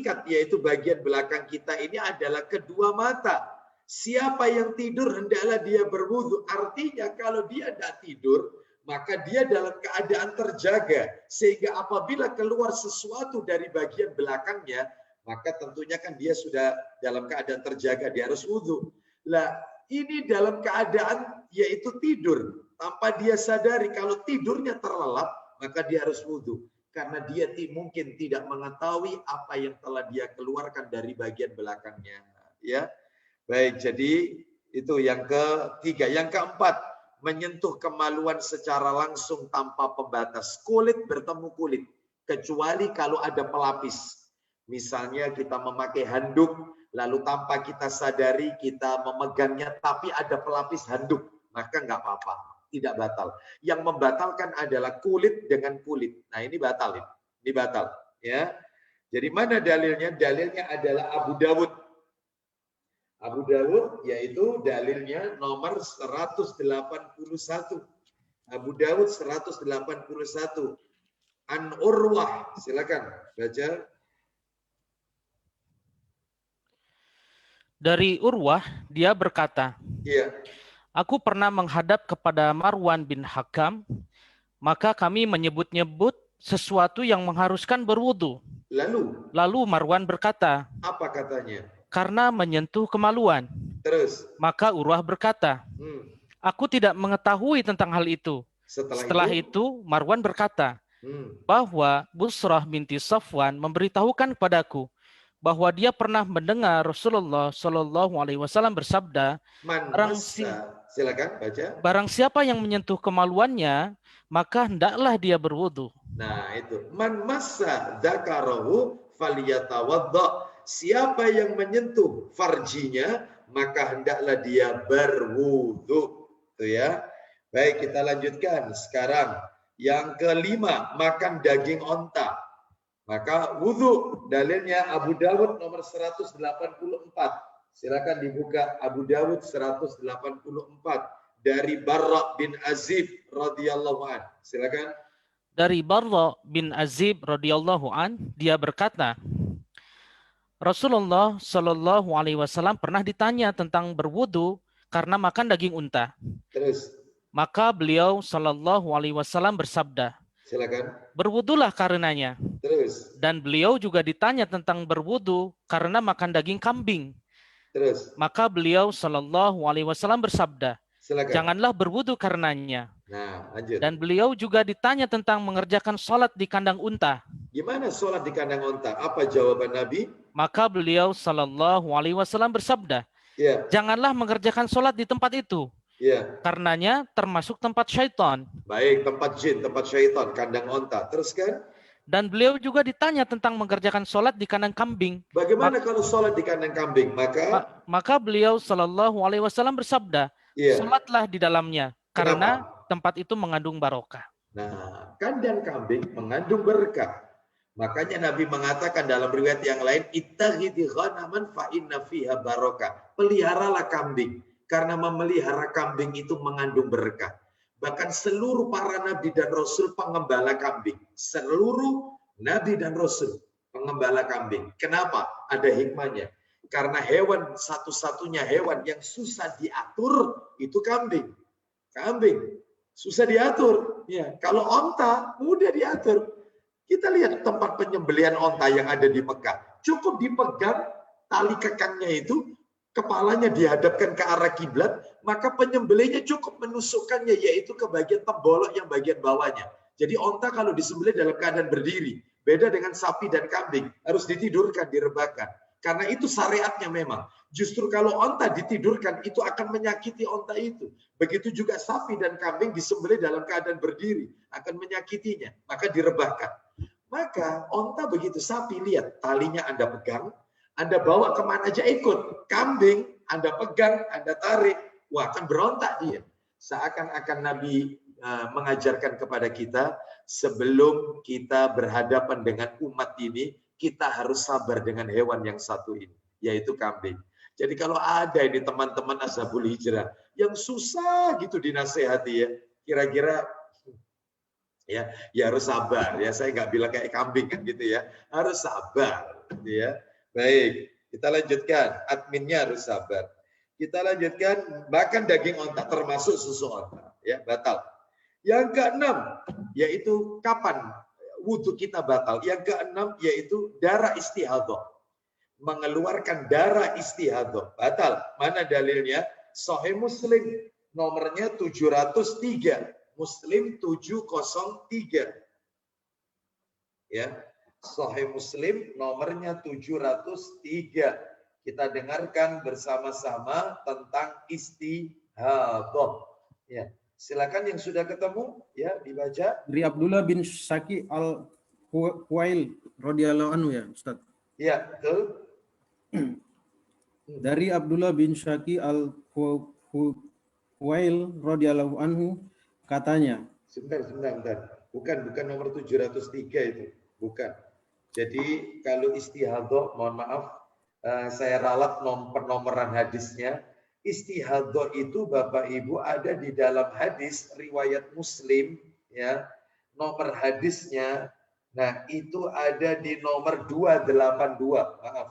ikat yaitu bagian belakang kita ini adalah kedua mata. Siapa yang tidur hendaklah dia berwudu. Artinya kalau dia tidak tidur, maka dia dalam keadaan terjaga. Sehingga apabila keluar sesuatu dari bagian belakangnya, maka tentunya kan dia sudah dalam keadaan terjaga, dia harus wudu. Lah, ini dalam keadaan yaitu tidur. Tanpa dia sadari kalau tidurnya terlelap, maka dia harus wudu. Karena dia mungkin tidak mengetahui apa yang telah dia keluarkan dari bagian belakangnya. Ya. Baik, jadi itu yang ketiga. Yang keempat, menyentuh kemaluan secara langsung tanpa pembatas. Kulit bertemu kulit, kecuali kalau ada pelapis. Misalnya kita memakai handuk, lalu tanpa kita sadari kita memegangnya, tapi ada pelapis handuk, maka nggak apa-apa, tidak batal. Yang membatalkan adalah kulit dengan kulit. Nah ini batal, ini batal. Ya. Jadi mana dalilnya? Dalilnya adalah Abu Dawud. Abu Dawud yaitu dalilnya nomor 181. Abu Dawud 181. An Urwah, silakan baca. Dari Urwah, dia berkata, Iya. Aku pernah menghadap kepada Marwan bin Hakam, maka kami menyebut-nyebut sesuatu yang mengharuskan berwudu. Lalu Marwan berkata, apa katanya? Karena menyentuh kemaluan. Terus? Maka Urwah berkata, Aku tidak mengetahui tentang hal itu. Setelah itu Marwan berkata, bahwa Busrah binti Safwan memberitahukan kepadaku bahwa dia pernah mendengar Rasulullah Shallallahu Alaihi Wasallam bersabda, silakan baca. Barang siapa yang menyentuh kemaluannya, maka hendaklah dia berwudu. Nah itu, man massa dzakarahu falyatawadda. Siapa yang menyentuh farjinya, maka hendaklah dia berwudu. Itu ya. Baik, kita lanjutkan sekarang. Yang kelima, makan daging onta. Maka wudu, dalilnya Abu Dawud nomor 184. Silakan dibuka Abu Dawud 184 dari Barra bin Azib radhiyallahu an. Silakan. Dari Barra bin Azib radhiyallahu an, dia berkata, Rasulullah Shallallahu Alaihi Wasallam pernah ditanya tentang berwudu karena makan daging unta. Terus. Maka beliau Shallallahu Alaihi Wasallam bersabda, silakan. Berwudulah karenanya. Terus. Dan beliau juga ditanya tentang berwudu karena makan daging kambing. Terus. Maka beliau Shallallahu Alaihi Wasallam bersabda, silakan. Janganlah berwudu karenanya. Nah, lanjut. Dan beliau juga ditanya tentang mengerjakan sholat di kandang unta. Gimana sholat di kandang unta? Apa jawaban Nabi? Maka beliau Shallallahu Alaihi Wasallam bersabda, Janganlah mengerjakan sholat di tempat itu. Karenanya termasuk tempat syaitan. Baik, tempat jin, tempat syaitan, kandang unta. Terus kan? Dan beliau juga ditanya tentang mengerjakan sholat di kandang kambing. Bagaimana kalau sholat di kandang kambing? Maka beliau Shallallahu Alaihi Wasallam bersabda, sholatlah di dalamnya, karena tempat itu mengandung barokah. Nah, kandang kambing mengandung berkah. Makanya Nabi mengatakan dalam riwayat yang lain, ittakhidhi ghanaman fa inna fiha barokah. Peliharalah kambing, karena memelihara kambing itu mengandung berkah. Bahkan seluruh para nabi dan rasul pengembala kambing. Seluruh nabi dan rasul pengembala kambing. Kenapa? Ada hikmahnya. Karena hewan, satu-satunya hewan yang susah diatur itu kambing. Kambing susah diatur. Ya, kalau onta mudah diatur. Kita lihat tempat penyembelihan onta yang ada di Mekah. Cukup dipegang tali kekangnya itu, kepalanya dihadapkan ke arah kiblat, maka penyembelihnya cukup menusukkannya, yaitu ke bagian tembolok yang bagian bawahnya. Jadi onta kalau disembelih dalam keadaan berdiri, beda dengan sapi dan kambing, harus ditidurkan, direbahkan. Karena itu syariatnya memang. Justru kalau onta ditidurkan, itu akan menyakiti onta itu. Begitu juga sapi dan kambing disembelih dalam keadaan berdiri, akan menyakitinya, maka direbahkan. Maka onta begitu, sapi lihat, talinya Anda pegang, Anda bawa kemana aja ikut. Kambing, Anda pegang, Anda tarik, wah akan berontak dia. Seakan-akan Nabi mengajarkan kepada kita, sebelum kita berhadapan dengan umat ini, kita harus sabar dengan hewan yang satu ini, yaitu kambing. Jadi kalau ada ini teman-teman Ashabul Hijrah yang susah gitu dinasehati ya, kira-kira ya harus sabar ya. Saya nggak bilang kayak kambing kan gitu ya, harus sabar gitu ya. Baik, kita lanjutkan. Adminnya harus sabar. Kita lanjutkan, bahkan daging onta termasuk susu onta, ya batal. Yang keenam yaitu kapan wudhu kita batal. Yang keenam yaitu darah istihadah, mengeluarkan darah istihadah batal. Mana dalilnya? Sahih Muslim nomornya 703, Muslim 703. Ya, Sahih Muslim nomornya 703. Kita dengarkan bersama-sama tentang istihadah. Ya, silakan yang sudah ketemu ya dibaca. Dari Abdullah bin Syaki al-Huwail radhiyallahu anhu ya, Ustaz. Ya, betul. Dari Abdullah bin Syaki al-Huwail radhiyallahu anhu katanya. Sebentar. Bukan nomor 703 itu. Bukan. Jadi kalau istihadah, mohon maaf, saya ralat penomoran hadisnya. Istihadah itu Bapak Ibu ada di dalam hadis riwayat Muslim, ya. Nomor hadisnya, nah itu ada di nomor 282. Maaf,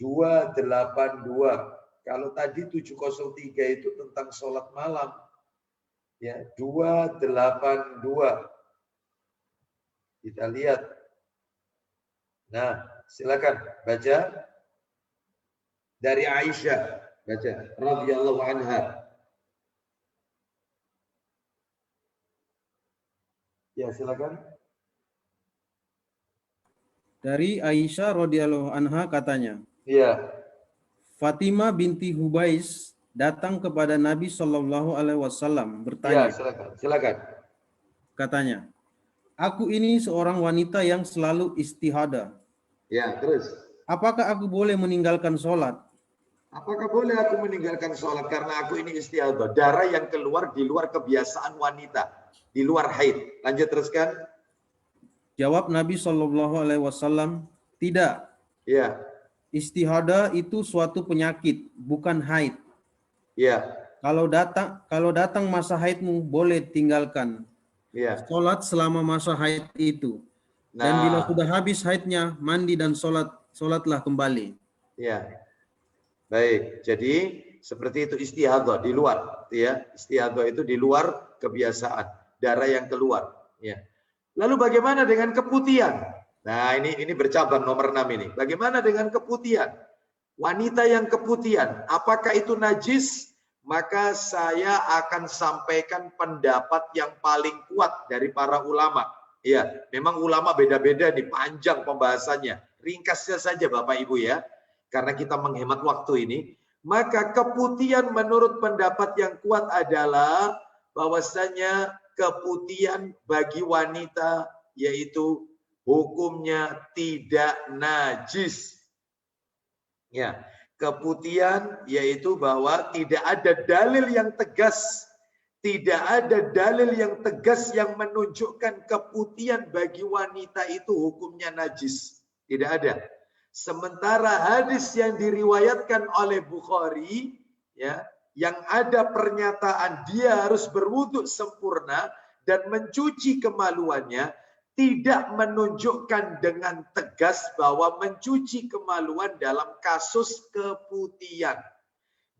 282. Kalau tadi 703 itu tentang sholat malam, ya. 282. Kita lihat. Nah, silakan baca. Dari Aisyah, baca radhiyallahu anha. Ya, silakan. Dari Aisyah radhiyallahu anha katanya. Iya. Fatimah binti Hubais datang kepada Nabi Shallallahu alaihi wasallam bertanya. Ya, silakan. Katanya, "Aku ini seorang wanita yang selalu istihadah. Ya, terus. Apakah aku boleh meninggalkan sholat?" Apakah boleh aku meninggalkan sholat karena aku ini istihadah? Darah yang keluar di luar kebiasaan wanita, di luar haid. Lanjut teruskan. Jawab Nabi Shallallahu alaihi wasallam, "Tidak. Ya. Istihadah itu suatu penyakit, bukan haid. Ya. Kalau datang masa haidmu, boleh tinggalkan Ya. sholat selama masa haid itu. Dan bila sudah habis haidnya, mandi dan sholatlah kembali." Ya. Baik, jadi seperti itu istihadah di luar, ya. Istihadah itu di luar kebiasaan, darah yang keluar, ya. Lalu bagaimana dengan keputihan? Nah, ini bercabang nomor 6 ini. Bagaimana dengan keputihan? Wanita yang keputihan, apakah itu najis? Maka saya akan sampaikan pendapat yang paling kuat dari para ulama. Ya, memang ulama beda-beda nih, panjang pembahasannya. Ringkasnya saja Bapak Ibu ya. Karena kita menghemat waktu ini, maka keputihan menurut pendapat yang kuat adalah bahwasanya keputihan bagi wanita yaitu hukumnya tidak najis. Ya, keputihan yaitu bahwa tidak ada dalil yang tegas, yang menunjukkan keputihan bagi wanita itu hukumnya najis. Tidak ada. Sementara hadis yang diriwayatkan oleh Bukhari, ya, yang ada pernyataan dia harus berwudu sempurna dan mencuci kemaluannya, tidak menunjukkan dengan tegas bahwa mencuci kemaluan dalam kasus keputihan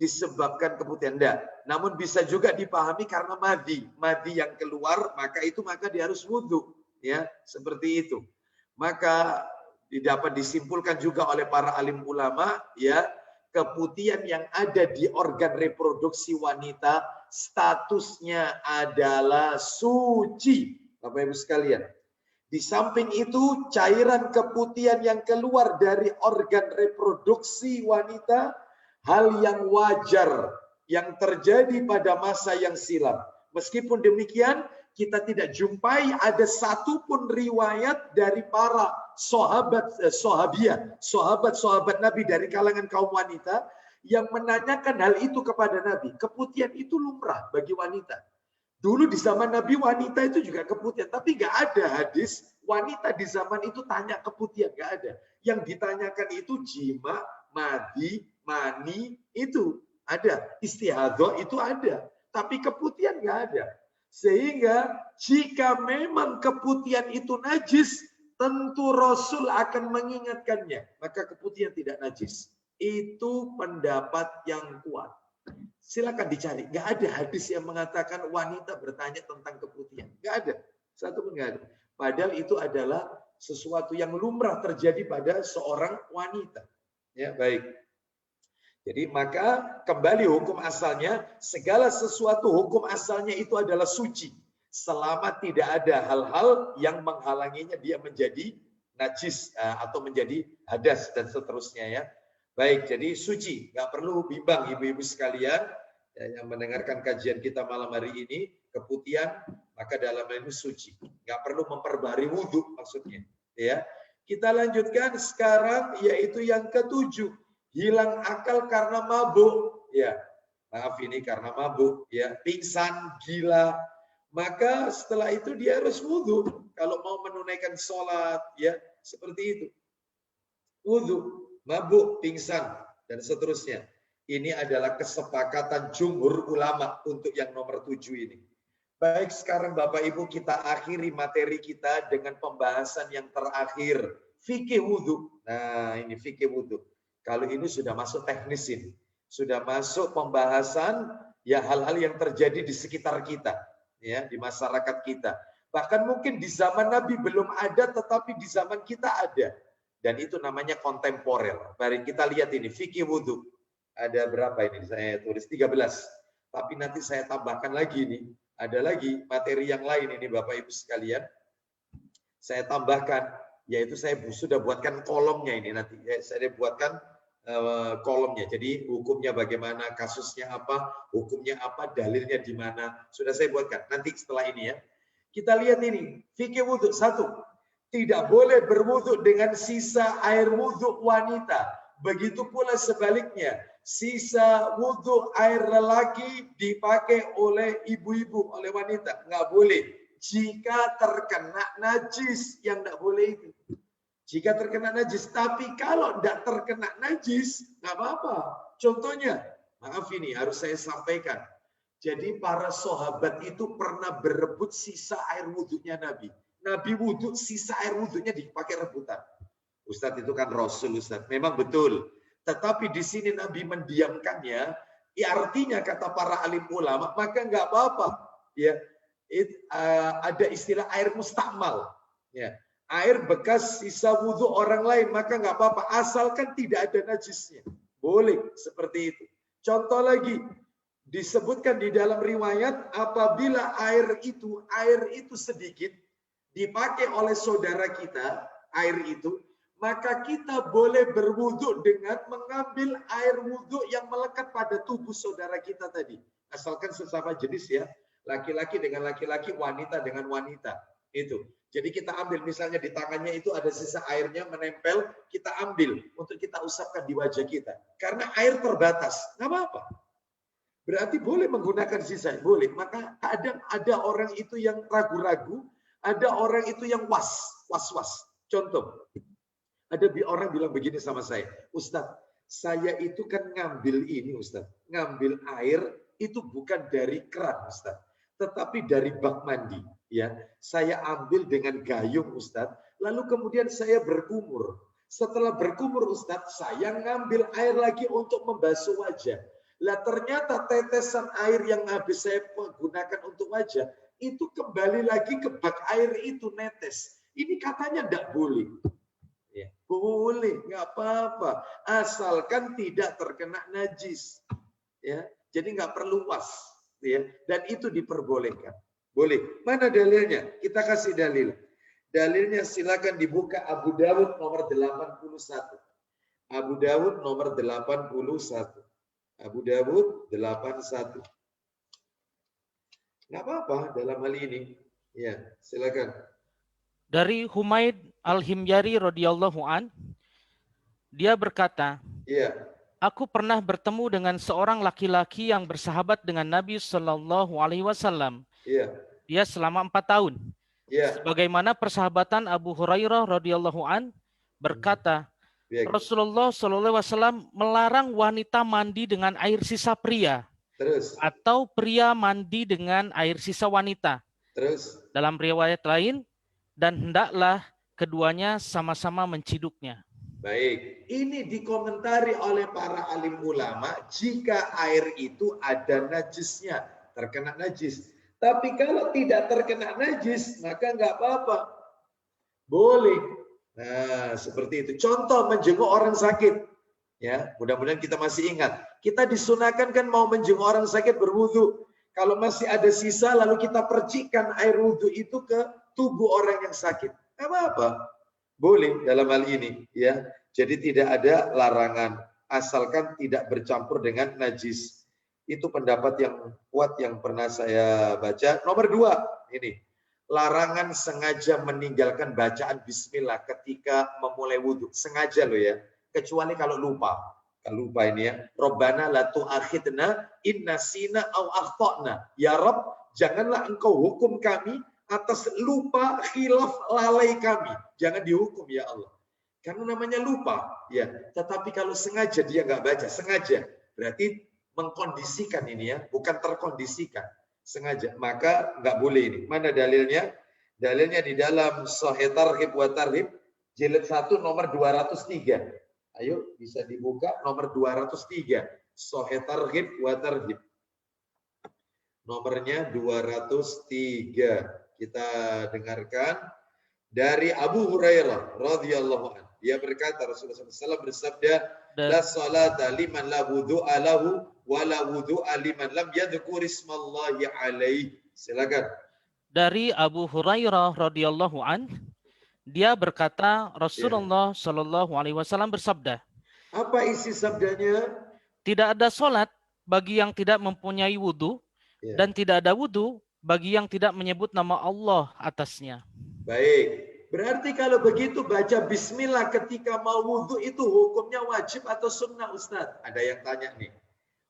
disebabkan keputihan. Tidak. Namun bisa juga dipahami karena madi yang keluar, maka dia harus wudu, ya, seperti itu. Maka dapat disimpulkan juga oleh para alim ulama, ya, keputihan yang ada di organ reproduksi wanita statusnya adalah suci, Bapak Ibu sekalian. Di samping itu, cairan keputihan yang keluar dari organ reproduksi wanita hal yang wajar yang terjadi pada masa yang silam. Meskipun demikian, kita tidak jumpai ada satupun riwayat dari para sahabat Nabi dari kalangan kaum wanita yang menanyakan hal itu kepada Nabi. Keputihan itu lumrah bagi wanita. Dulu di zaman Nabi wanita itu juga keputihan, tapi nggak ada hadis wanita di zaman itu tanya keputihan, nggak ada. Yang ditanyakan itu jima, madi, mani itu ada, istihadah itu ada, tapi keputihan nggak ada. Sehingga jika memang keputihan itu najis, tentu Rasul akan mengingatkannya. Maka keputihan tidak najis. Itu pendapat yang kuat. Silakan dicari. Nggak ada hadis yang mengatakan wanita bertanya tentang keputihan. Nggak ada. Satu pun nggak ada. Padahal itu adalah sesuatu yang lumrah terjadi pada seorang wanita. Ya, baik. Jadi maka kembali hukum asalnya, segala sesuatu hukum asalnya itu adalah suci. Selama tidak ada hal-hal yang menghalanginya dia menjadi najis atau menjadi hadas dan seterusnya ya. Baik, jadi suci. Nggak perlu bimbang ibu-ibu sekalian yang mendengarkan kajian kita malam hari ini, keputihan, maka dalam hal ini suci. Nggak perlu memperbarui wudhu maksudnya. Ya, kita lanjutkan sekarang yaitu yang ketujuh. Hilang akal karena mabuk, ya maaf ini karena mabuk, ya pingsan, gila, maka setelah itu dia harus wudhu kalau mau menunaikan sholat, ya seperti itu, wudhu, mabuk, pingsan dan seterusnya. Ini adalah kesepakatan jumhur ulama untuk yang nomor 7 ini. Baik, sekarang Bapak Ibu kita akhiri materi kita dengan pembahasan yang terakhir, fikih wudhu. Nah ini fikih wudhu. Kalau ini sudah masuk teknis ini, sudah masuk pembahasan ya hal-hal yang terjadi di sekitar kita, ya di masyarakat kita. Bahkan mungkin di zaman Nabi belum ada, tetapi di zaman kita ada. Dan itu namanya kontemporer. Mari kita lihat ini, fikih wudhu. Ada berapa ini? Saya tulis 13. Tapi nanti saya tambahkan lagi nih. Ada lagi materi yang lain ini Bapak Ibu sekalian. Saya tambahkan, yaitu saya sudah buatkan kolomnya ini nanti. Saya buatkan kolomnya. Jadi hukumnya bagaimana, kasusnya apa, hukumnya apa, dalilnya di mana. Sudah saya buatkan. Nanti setelah ini ya. Kita lihat ini. Fikih wudhu. 1. Tidak boleh berwudhu dengan sisa air wudhu wanita. Begitu pula sebaliknya. Sisa wudhu air lelaki dipakai oleh ibu-ibu, oleh wanita. Nggak boleh. Jika terkena najis, yang nggak boleh itu. Jika terkena najis, tapi kalau tidak terkena najis, nggak apa-apa. Contohnya, maaf ini harus saya sampaikan. Jadi para sahabat itu pernah berebut sisa air wudhunya Nabi. Nabi wudhu, sisa air wudhunya dipakai rebutan. Ustadz itu kan Rasul, Ustadz. Memang betul. Tetapi di sini Nabi mendiamkannya, ya artinya kata para alim ulama, maka nggak apa-apa. Ya, ada istilah air mustakmal. Ya. Air bekas sisa wudhu orang lain, maka nggak apa-apa. Asalkan tidak ada najisnya. Boleh seperti itu. Contoh lagi, disebutkan di dalam riwayat, apabila air itu sedikit, dipakai oleh saudara kita, air itu, maka kita boleh berwudhu dengan mengambil air wudhu yang melekat pada tubuh saudara kita tadi. Asalkan sesama jenis ya, laki-laki dengan laki-laki, wanita dengan wanita. Itu. Jadi kita ambil, misalnya di tangannya itu ada sisa airnya menempel, kita ambil untuk kita usapkan di wajah kita. Karena air terbatas, nggak apa-apa. Berarti boleh menggunakan sisa, boleh. Maka kadang ada orang itu yang ragu-ragu, ada orang itu yang was-was. Contoh, ada orang bilang begini sama saya, Ustadz, saya itu kan ngambil ini Ustadz, ngambil air itu bukan dari keran Ustadz, tetapi dari bak mandi. Ya, saya ambil dengan gayung Ustadz, lalu kemudian saya berkumur. Setelah berkumur Ustadz, saya ngambil air lagi untuk membasuh wajah. Lah ternyata tetesan air yang habis saya gunakan untuk wajah, itu kembali lagi ke bak air itu netes. Ini katanya tidak boleh. Ya, boleh, nggak apa-apa. Asalkan tidak terkena najis. Ya, jadi nggak perlu was. Ya, dan itu diperbolehkan. Boleh. Mana dalilnya? Kita kasih dalil. Dalilnya silakan dibuka Abu Dawud nomor 81. Abu Dawud nomor 81. Abu Dawud 81. Nggak apa-apa dalam hal ini. Ya, silakan. Dari Humaid Al-Himyari radhiyallahu an, dia berkata, Iya. Aku pernah bertemu dengan seorang laki-laki yang bersahabat dengan Nabi Shallallahu Alaihi Wasallam. Iya. Dia selama 4 tahun. Iya. Sebagaimana persahabatan Abu Hurairah radhiyallahu an berkata, Rasulullah Shallallahu Alaihi Wasallam melarang wanita mandi dengan air sisa pria. Terus. Atau pria mandi dengan air sisa wanita. Terus. Dalam riwayat lain, dan hendaklah keduanya sama-sama menciduknya. Baik, ini dikomentari oleh para alim ulama jika air itu ada najisnya, terkena najis. Tapi kalau tidak terkena najis, maka nggak apa-apa. Boleh. Nah, seperti itu. Contoh menjenguk orang sakit. Ya, mudah-mudahan kita masih ingat. Kita disunahkan kan mau menjenguk orang sakit berwudu. Kalau masih ada sisa, lalu kita percikan air wudu itu ke tubuh orang yang sakit. Nggak apa-apa. Boleh dalam hal ini, ya. Jadi tidak ada larangan, asalkan tidak bercampur dengan najis. Itu pendapat yang kuat yang pernah saya baca. Nomor 2, ini. Larangan sengaja meninggalkan bacaan bismillah ketika memulai wudhu. Sengaja loh ya. Kecuali kalau lupa. Kalau lupa ini ya. Rabbana la tu'akhidna in nasina au akhtana. Ya Rabb, janganlah engkau hukum kami atas lupa, khilaf, lalai kami. Jangan dihukum ya Allah. Karena namanya lupa. Ya. Tetapi kalau sengaja dia nggak baca. Sengaja. Berarti mengkondisikan ini ya. Bukan terkondisikan. Sengaja. Maka nggak boleh ini. Mana dalilnya? Dalilnya di dalam Sahih Targhib wa Tarhib. Jilid 1 nomor 203. Ayo bisa dibuka nomor 203. Sahih Targhib wa Tarhib. Nomornya 203. Kita dengarkan dari Abu Hurairah radhiyallahu anhu. Dia berkata Rasulullah SAW bersabda, la salata liman la wudu'a lahu wa la wudu'a liman lam yadhkur ismallahi alaihi. Silakan. Dari Abu Hurairah radhiyallahu an, dia berkata Rasulullah Shallallahu alaihi wasallam bersabda. Apa isi sabdanya? Tidak ada solat bagi yang tidak mempunyai wudu dan tidak ada wudu bagi yang tidak menyebut nama Allah atasnya. Baik. Berarti kalau begitu baca bismillah ketika mau wudhu itu hukumnya wajib atau sunnah Ustaz? Ada yang tanya nih.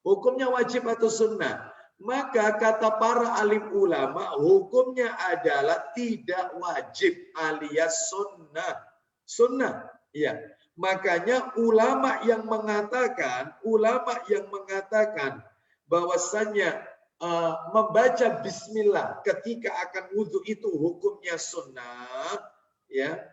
Hukumnya wajib atau sunnah? Maka kata para alim ulama hukumnya adalah tidak wajib alias sunnah. Sunnah. Ya. Makanya ulama yang mengatakan bahwasannya membaca bismillah ketika akan wudhu itu hukumnya sunnah. Ya,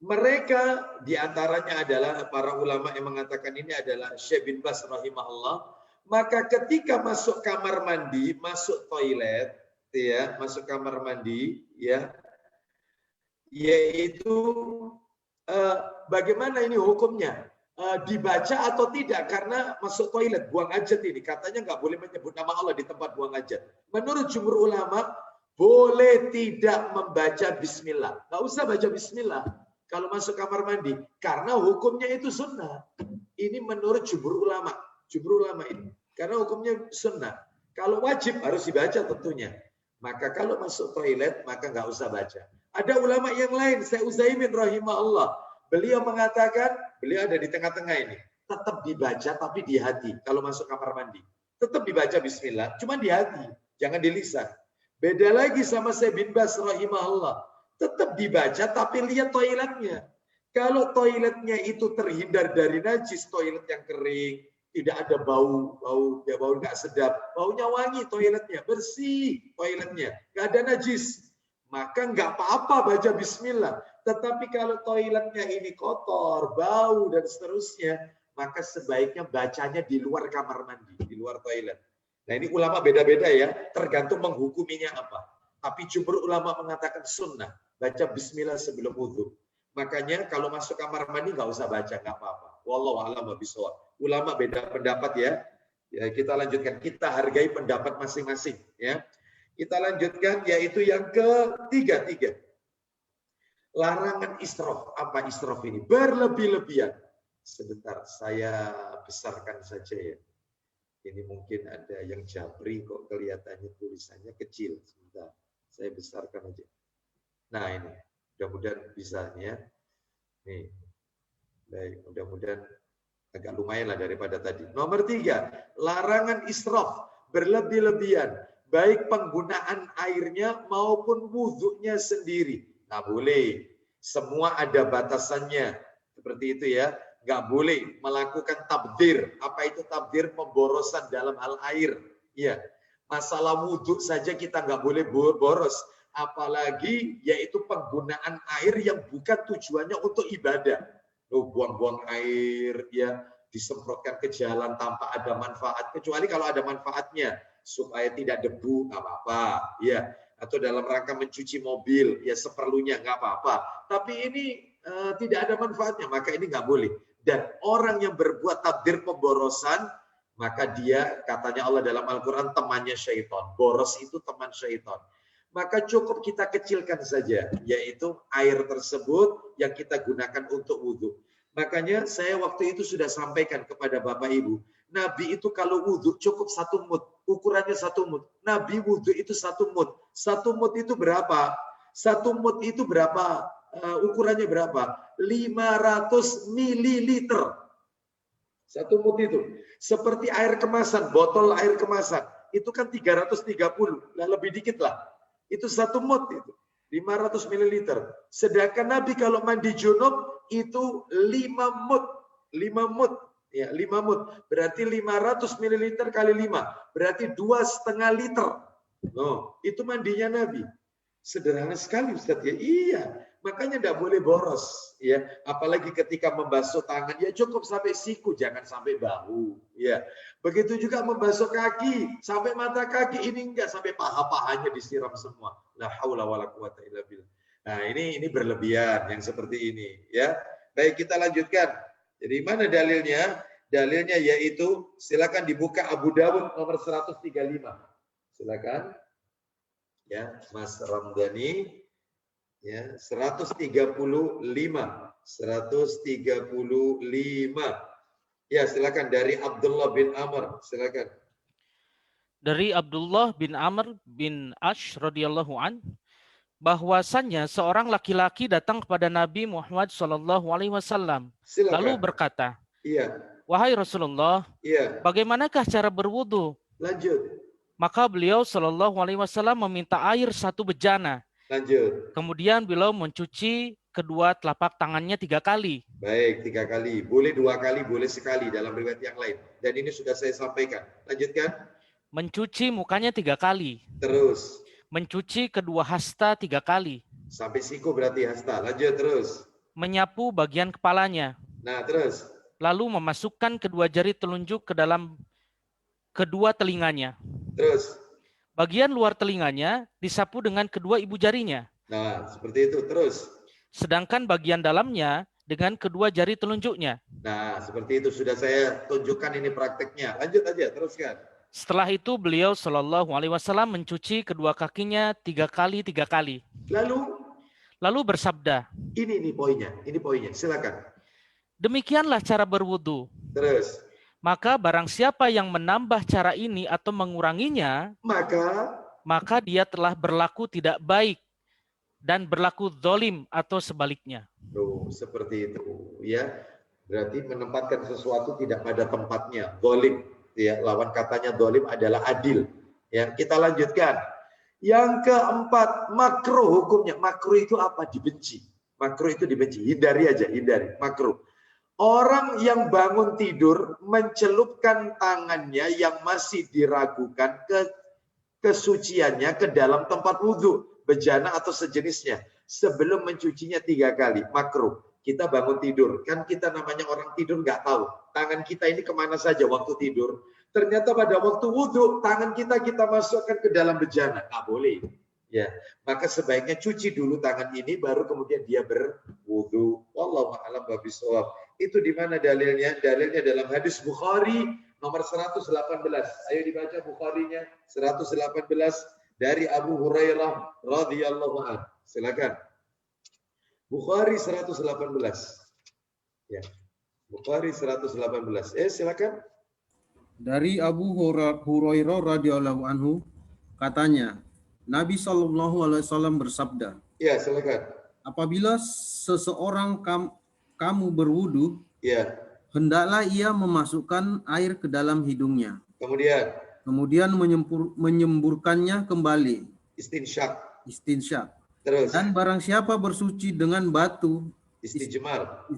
mereka diantaranya adalah para ulama yang mengatakan ini adalah Syekh bin Baz rahimahullah. Maka ketika masuk kamar mandi, masuk toilet, ya, masuk kamar mandi, ya, yaitu bagaimana ini hukumnya? Dibaca atau tidak? Karena masuk toilet, buang hajat ini, katanya nggak boleh menyebut nama Allah di tempat buang hajat. Menurut jumhur ulama, boleh tidak membaca bismillah. Nggak usah baca bismillah kalau masuk kamar mandi. Karena hukumnya itu sunnah. Ini menurut jumhur ulama. Jumhur ulama ini. Karena hukumnya sunnah. Kalau wajib harus dibaca tentunya. Maka kalau masuk toilet, maka nggak usah baca. Ada ulama yang lain. Syekh Utsaimin rahimahullah. Beliau mengatakan, beliau ada di tengah-tengah ini. Tetap dibaca tapi di hati. Kalau masuk kamar mandi. Tetap dibaca bismillah. Cuma di hati. Jangan di lisan. Beda lagi sama Syekh bin Baz rahimahullah. Tetap dibaca tapi lihat toiletnya. Kalau toiletnya itu terhindar dari najis, toilet yang kering, tidak ada bau nggak sedap, baunya wangi toiletnya, bersih toiletnya, nggak ada najis, maka nggak apa-apa baca bismillah. Tetapi kalau toiletnya ini kotor, bau dan seterusnya, maka sebaiknya bacanya di luar kamar mandi, di luar toilet. Nah ini ulama beda-beda ya, tergantung menghukuminya apa. Tapi jumhur ulama mengatakan sunnah, baca bismillah sebelum wudhu. Makanya kalau masuk kamar mandi nggak usah baca, nggak apa-apa. Wallahu a'lam bishawab. Ulama beda pendapat ya. Ya kita lanjutkan, kita hargai pendapat masing-masing ya. Kita lanjutkan yaitu yang ketiga. Larangan israf. Apa israf ini? Berlebih-lebihan. Sebentar, saya besarkan saja ya. Ini mungkin ada yang jabri kok kelihatannya tulisannya kecil. Sebentar, saya besarkan aja. Nah ini, mudah-mudahan bisa ya. Nih, baik, mudah-mudahan agak lumayan lah daripada tadi. Nomor 3, larangan israf, berlebih-lebihan. Baik penggunaan airnya maupun wudhunya sendiri. Nah boleh, semua ada batasannya. Seperti itu ya. Nggak boleh melakukan tabdir. Apa itu tabdir? Pemborosan dalam hal air. Ya, masalah wudhu saja kita nggak boleh boros. Apalagi yaitu penggunaan air yang bukan tujuannya untuk ibadah. Buang-buang air, ya, disemprotkan ke jalan tanpa ada manfaat. Kecuali kalau ada manfaatnya, supaya tidak debu, nggak apa-apa. Ya. Atau dalam rangka mencuci mobil, ya seperlunya, nggak apa-apa. Tapi ini tidak ada manfaatnya, maka ini nggak boleh. Dan orang yang berbuat tabdir pemborosan, maka dia, katanya Allah dalam Al-Quran, temannya syaitan. Boros itu teman syaitan. Maka cukup kita kecilkan saja, yaitu air tersebut yang kita gunakan untuk wudhu. Makanya saya waktu itu sudah sampaikan kepada Bapak Ibu, Nabi itu kalau wudhu cukup 1 mud, ukurannya 1 mud. Nabi wudhu itu 1 mud. 1 mud itu berapa? 1 mud itu berapa? Ukurannya berapa? 500 mililiter. 1 mud itu. Seperti air kemasan, botol air kemasan. Itu kan 330, nah lebih dikit lah. Itu 1 mud itu, 500 ml. Sedangkan Nabi kalau mandi junub itu 5 mud. 5 mud. Ya, 5 mud. Berarti 500 ml kali 5. Berarti 2,5 liter. Oh, itu mandinya Nabi. Sederhana sekali Ustaz ya. Iya. Makanya tidak boleh boros, ya. Apalagi ketika membasuh tangan, ya cukup sampai siku, jangan sampai bahu, ya. Begitu juga membasuh kaki, sampai mata kaki, ini enggak sampai paha-pahanya disiram semua. La haula wala quwata illa billah. Nah, ini berlebihan yang seperti ini, ya. Baik, kita lanjutkan. Jadi mana dalilnya? Dalilnya yaitu silakan dibuka Abu Dawud nomor 135. Silakan. Ya, Mas Ramdhani. Ya, 135. Ya, silakan dari Abdullah bin Amr, silakan. Dari Abdullah bin Amr bin Ash radhiyallahu an, bahwasannya seorang laki-laki datang kepada Nabi Muhammad SAW, lalu berkata, iya, wahai Rasulullah, iya, bagaimanakah cara berwudu? Lanjut. Maka beliau SAW meminta air 1 bejana. Lanjut. Kemudian beliau mencuci kedua telapak tangannya 3 kali. Baik, 3 kali. Boleh 2 kali, boleh sekali dalam riwayat yang lain. Dan ini sudah saya sampaikan. Lanjutkan. Mencuci mukanya 3 kali. Terus. Mencuci kedua hasta 3 kali. Sampai siku berarti hasta. Lanjut terus. Menyapu bagian kepalanya. Nah, terus. Lalu memasukkan kedua jari telunjuk ke dalam kedua telinganya. Terus. Bagian luar telinganya disapu dengan kedua ibu jarinya. Nah, seperti itu. Terus. Sedangkan bagian dalamnya dengan kedua jari telunjuknya. Nah, seperti itu sudah saya tunjukkan ini prakteknya. Lanjut aja, teruskan. Setelah itu beliau SAW mencuci kedua kakinya 3 kali. Lalu bersabda. Ini poinnya. Silakan. Demikianlah cara berwudu. Terus. Maka barang siapa yang menambah cara ini atau menguranginya, maka dia telah berlaku tidak baik dan berlaku zalim atau sebaliknya. Seperti itu, ya. Berarti menempatkan sesuatu tidak pada tempatnya, zalim. Ya, lawan katanya zalim adalah adil. Ya, kita lanjutkan. Yang keempat, makruh hukumnya. Makruh itu apa? Dibenci. Makruh itu dibenci. Hindari aja, hindari. Makruh. Orang yang bangun tidur mencelupkan tangannya yang masih diragukan kesuciannya ke dalam tempat wudhu, bejana atau sejenisnya, sebelum mencucinya 3 kali, makruh. Kita bangun tidur, kan kita namanya orang tidur nggak tahu tangan kita ini kemana saja waktu tidur. Ternyata pada waktu wudhu tangan kita masukkan ke dalam bejana, nggak boleh. Ya, maka sebaiknya cuci dulu tangan ini, baru kemudian dia berwudhu. Wallahu a'lam bishawab. Itu di mana dalilnya? Dalilnya dalam hadis Bukhari nomor 118. Ayo dibaca Bukharinya 118 dari Abu Hurairah radhiyallahu anhu. Silakan. Bukhari 118. Ya. Bukhari 118. Silakan. Dari Abu Hurairah radhiyallahu anhu katanya, Nabi SAW bersabda. Ya, silakan. Apabila seseorang kamu berwudu, ya, hendaklah ia memasukkan air ke dalam hidungnya. Kemudian menyemburkannya kembali. Istinsyak. Terus. Dan barang siapa bersuci dengan batu istijmar,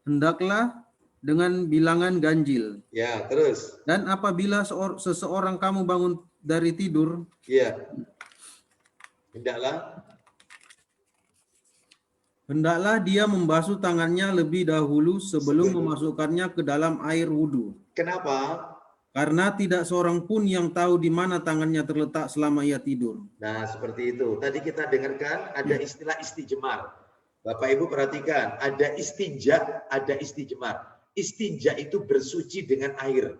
hendaklah dengan bilangan ganjil. Ya, terus. Dan apabila seseorang kamu bangun dari tidur, ya, Hendaklah dia membasuh tangannya lebih dahulu sebelum memasukkannya ke dalam air wudhu. Kenapa? Karena tidak seorang pun yang tahu di mana tangannya terletak selama ia tidur. Nah, seperti itu. Tadi kita dengarkan ada istilah istijmar. Bapak Ibu perhatikan, ada istinja, ada istijmar. Istinja itu bersuci dengan air.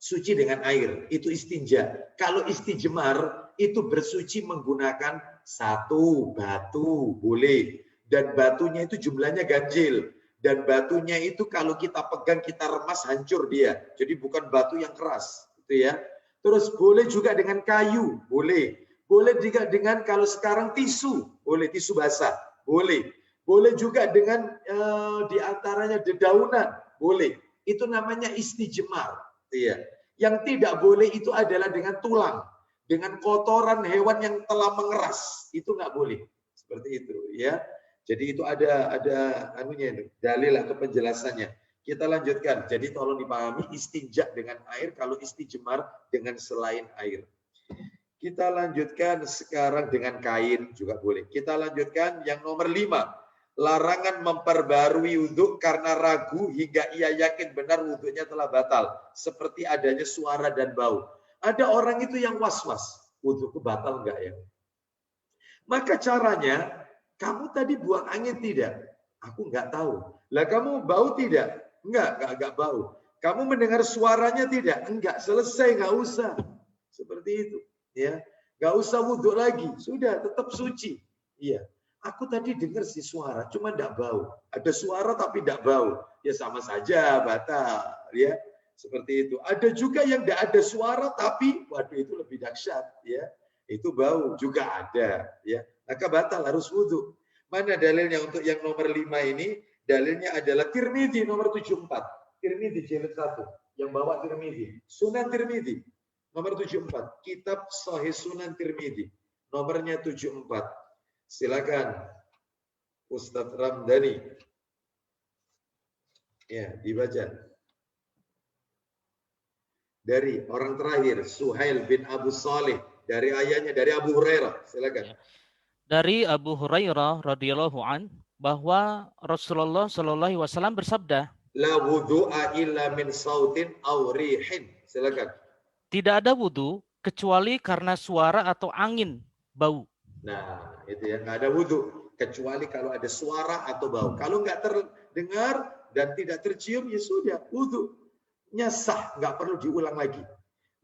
Suci dengan air, itu istinja. Kalau istijmar, itu bersuci menggunakan satu batu, boleh. Dan batunya itu jumlahnya ganjil. Dan batunya itu kalau kita pegang, kita remas, hancur dia. Jadi bukan batu yang keras. Gitu ya. Terus boleh juga dengan kayu, boleh. Boleh juga dengan kalau sekarang tisu, boleh tisu basah, boleh. Boleh juga dengan diantaranya dedaunan, boleh. Itu namanya istijmar. Iya. Yang tidak boleh itu adalah dengan tulang, dengan kotoran hewan yang telah mengeras, itu nggak boleh. Seperti itu, ya. Jadi itu ada anunya itu, dalil atau penjelasannya. Kita lanjutkan. Jadi tolong dipahami istinja dengan air, kalau istijmar dengan selain air. Kita lanjutkan sekarang dengan kain juga boleh. Kita lanjutkan yang nomor 5. Larangan memperbarui wudhu karena ragu hingga ia yakin benar wudhunya telah batal. Seperti adanya suara dan bau. Ada orang itu yang was-was. Wudhuku batal enggak ya? Maka caranya, kamu tadi buang angin tidak? Aku enggak tahu. Lah kamu bau tidak? Enggak bau. Kamu mendengar suaranya tidak? Enggak, selesai, enggak usah. Seperti itu. Ya, enggak usah wudhu lagi. Sudah, tetap suci. Iya. Aku tadi dengar si suara, cuma enggak bau. Ada suara tapi enggak bau. Ya sama saja, batal. Ya, seperti itu. Ada juga yang enggak ada suara tapi, waduh itu lebih dahsyat. Ya, itu bau juga ada. Ya, maka batal harus wudhu. Mana dalilnya untuk yang nomor 5 ini? Dalilnya adalah Tirmidzi nomor 74. Tirmidzi jilid 1. Yang bawa Tirmidzi. Sunan Tirmidzi nomor 74. Kitab Sahih Sunan Tirmidzi. Nomornya 74. Silakan Ustadz Ramdhani. Ya, dibaca. Dari orang terakhir, Suhail bin Abu Salih. Dari ayahnya, dari Abu Hurairah. Silakan. Dari Abu Hurairah radhiyallahu an bahwa Rasulullah Shallallahu alaihi wasallam bersabda, La wudhu'a illa min sautin aw rihin. Silakan. tidak ada wudhu kecuali karena suara atau angin, bau. Nah, itu ya, nggak ada wudhu kecuali kalau ada suara atau bau. Kalau nggak terdengar dan tidak tercium, ya sudah, wudhunya sah, nggak perlu diulang lagi.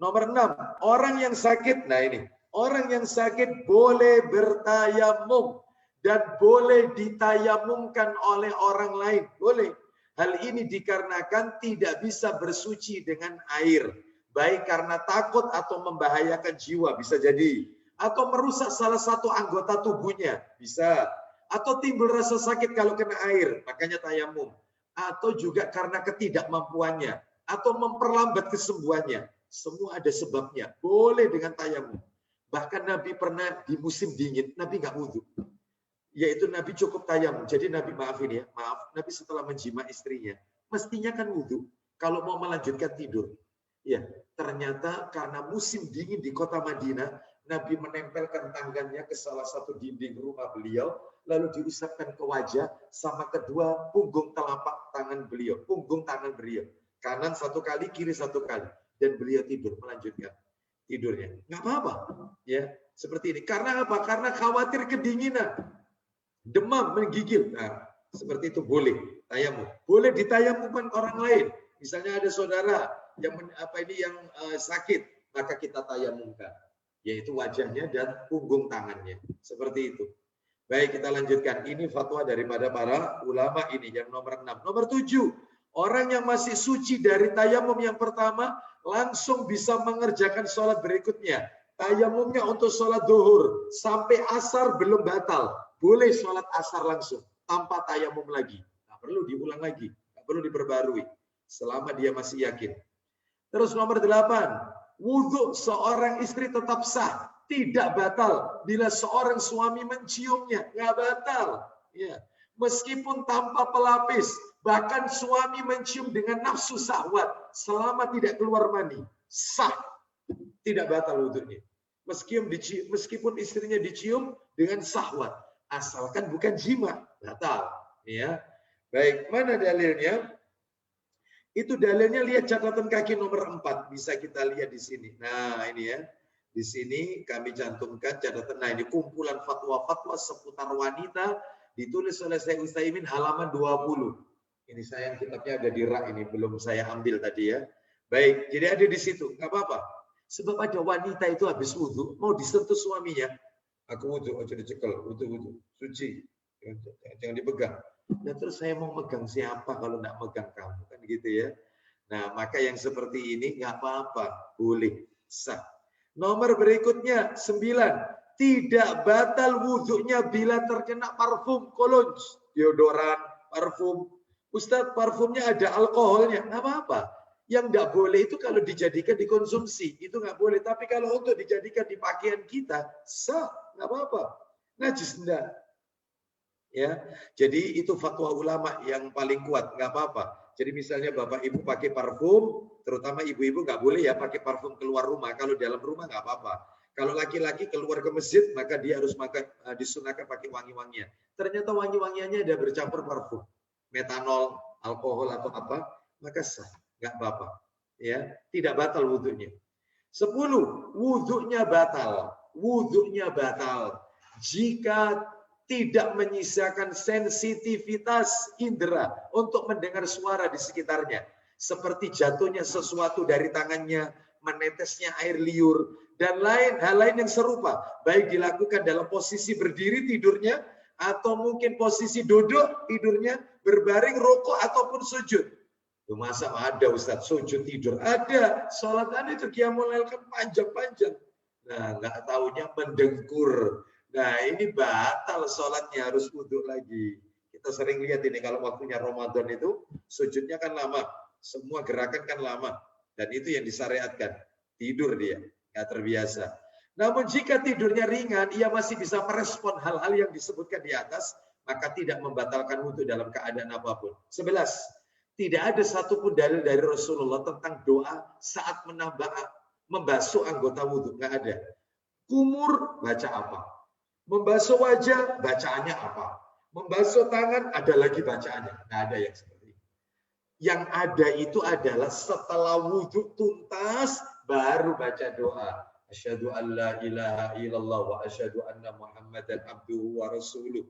Nomor 6, orang yang sakit. Nah ini, orang yang sakit boleh bertayamum dan boleh ditayamumkan oleh orang lain. Boleh. Hal ini dikarenakan tidak bisa bersuci dengan air. Baik karena takut atau membahayakan jiwa, bisa jadi. Atau merusak salah satu anggota tubuhnya, bisa. Atau timbul rasa sakit kalau kena air, makanya tayamum. Atau juga karena ketidakmampuannya. Atau memperlambat kesembuhannya. Semua ada sebabnya. Boleh dengan tayamum. Bahkan Nabi pernah di musim dingin, Nabi nggak wudhu. Yaitu Nabi cukup tayamum. Jadi Nabi maafin ya, maaf. Nabi setelah menjima istrinya, mestinya kan wudhu. Kalau mau melanjutkan tidur. Ya, ternyata karena musim dingin di kota Madinah, Nabi menempelkan tangannya ke salah satu dinding rumah beliau, lalu diusapkan ke wajah sama kedua punggung telapak tangan beliau, punggung tangan beliau. Kanan satu kali, kiri satu kali. Dan beliau tidur, melanjutkan tidurnya. Nggak apa-apa. Ya, seperti ini. Karena apa? Karena khawatir kedinginan. Demam, menggigil. Nah, seperti itu boleh. Tayamum. Boleh ditayamumkan orang lain. Misalnya ada saudara yang sakit, maka kita tayamumkan. Yaitu wajahnya dan punggung tangannya. Seperti itu. Baik, kita lanjutkan. Ini fatwa daripada para ulama ini. Yang nomor 6. Nomor 7. Orang yang masih suci dari tayamum yang pertama, langsung bisa mengerjakan sholat berikutnya. Tayamumnya untuk sholat duhur. Sampai asar belum batal. Boleh sholat asar langsung. Tanpa tayamum lagi. Nggak perlu diulang lagi. Nggak perlu diperbarui. Selama dia masih yakin. Terus nomor 8. Wudhu seorang istri tetap sah, tidak batal bila seorang suami menciumnya, nggak batal. Ya, meskipun tanpa pelapis, bahkan suami mencium dengan nafsu syahwat selama tidak keluar mani, sah, tidak batal wudhunya. meskipun istrinya dicium dengan syahwat, asalkan bukan jima, batal. Ya, baik. Mana dalilnya? Itu dalilnya lihat catatan kaki nomor 4, bisa kita lihat di sini. Nah ini ya, di sini kami cantumkan catatan. Nah ini kumpulan fatwa-fatwa seputar wanita ditulis oleh Syekh Utsaimin halaman 20. Ini sayang kitabnya ada di rak ini, belum saya ambil tadi ya. Baik, jadi ada di situ, nggak apa-apa. Sebab ada wanita itu habis wudhu, mau disentuh suaminya. Aku wudhu, aja dicekel, wudhu, suci. Jangan dipegang. Nah terus saya mau megang siapa kalau nggak megang kamu, kan gitu ya. Nah maka yang seperti ini nggak apa-apa, boleh, sah. Nomor berikutnya, 9. Tidak batal wudhunya bila terkena parfum, kolonj, deodoran, parfum. Ustadz, parfumnya ada alkoholnya, nggak apa-apa. Yang nggak boleh itu kalau dijadikan dikonsumsi, itu nggak boleh. Tapi kalau untuk dijadikan di pakaian kita, sah, nggak apa-apa. Najis enggak. Ya, jadi itu fatwa ulama yang paling kuat, nggak apa-apa. Jadi misalnya bapak ibu pakai parfum, terutama ibu-ibu nggak boleh ya pakai parfum keluar rumah. Kalau dalam rumah nggak apa-apa. Kalau laki-laki keluar ke masjid, maka dia harus disunahkan pakai wangi-wangian. Ternyata wangi-wangiannya ada bercampur parfum, metanol, alkohol atau apa, maka sah, nggak apa-apa. Ya, tidak batal wudhunya. 10. Wudhunya batal. Wudhunya batal jika tidak menyisakan sensitivitas indera untuk mendengar suara di sekitarnya. Seperti jatuhnya sesuatu dari tangannya, menetesnya air liur, dan hal lain yang serupa. Baik dilakukan dalam posisi berdiri tidurnya, atau mungkin posisi duduk tidurnya, berbaring, rukuk, ataupun sujud. Masa ada Ustaz sujud tidur? Ada. Sholat ada itu qiyamul lail kan panjang-panjang. Nah, nggak taunya mendengkur. Nah, ini batal sholatnya, harus wudhu lagi. Kita sering lihat ini kalau waktunya Ramadan itu, sujudnya kan lama. Semua gerakan kan lama. Dan itu yang disyariatkan. Tidur dia, nggak terbiasa. Namun jika tidurnya ringan, ia masih bisa merespon hal-hal yang disebutkan di atas, maka tidak membatalkan wudhu dalam keadaan apapun. 11. Tidak ada satupun dalil dari Rasulullah tentang doa saat membasuh anggota wudhu. Nggak ada. Kumur, baca apa? Membasuh wajah, bacaannya apa? Membasuh tangan, ada lagi bacaannya. Nggak ada yang seperti itu. Yang ada itu adalah setelah wudhu tuntas, baru baca doa. Asyhadu an la ilaha illallah wa asyhadu anna Muhammadan abduhu wa rasuluh.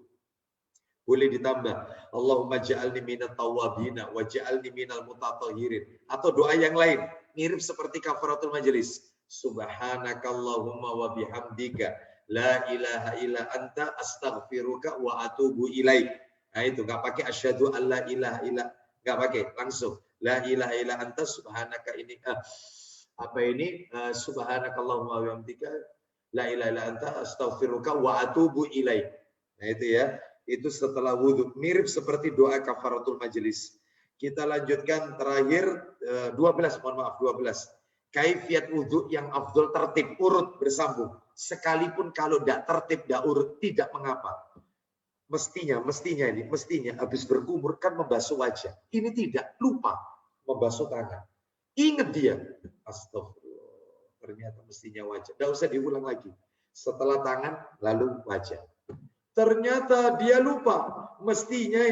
Boleh ditambah. Allahumma ja'alni minat tawabina wa ja'alni minal mutatahhirin. Atau doa yang lain. Mirip seperti kafaratul majelis. Subhanakallahumma wa bihamdika. La ilaha illa anta astaghfiruka wa atubu ilaik. Nah itu nggak pakai asyhadu an la ilaha illa, nggak pakai, langsung la ilaha illa anta subhanaka ini subhanakallahumma wa bihamdika la ilaha illa anta astaghfiruka wa atubu ilaik. Nah itu ya, itu setelah wudhu, mirip seperti doa kafaratul majelis. Kita lanjutkan terakhir 12. Kaifiat wudhu yang afdol tertib, urut, bersambung. Sekalipun kalau tidak tertib, tidak urut, tidak mengapa. Mestinya habis berkumur kan membasuh wajah. Ini tidak, lupa membasuh tangan. Ingat dia, astagfirullah, ternyata mestinya wajah. Tidak usah diulang lagi. Setelah tangan, lalu wajah. Ternyata dia lupa. Mestinya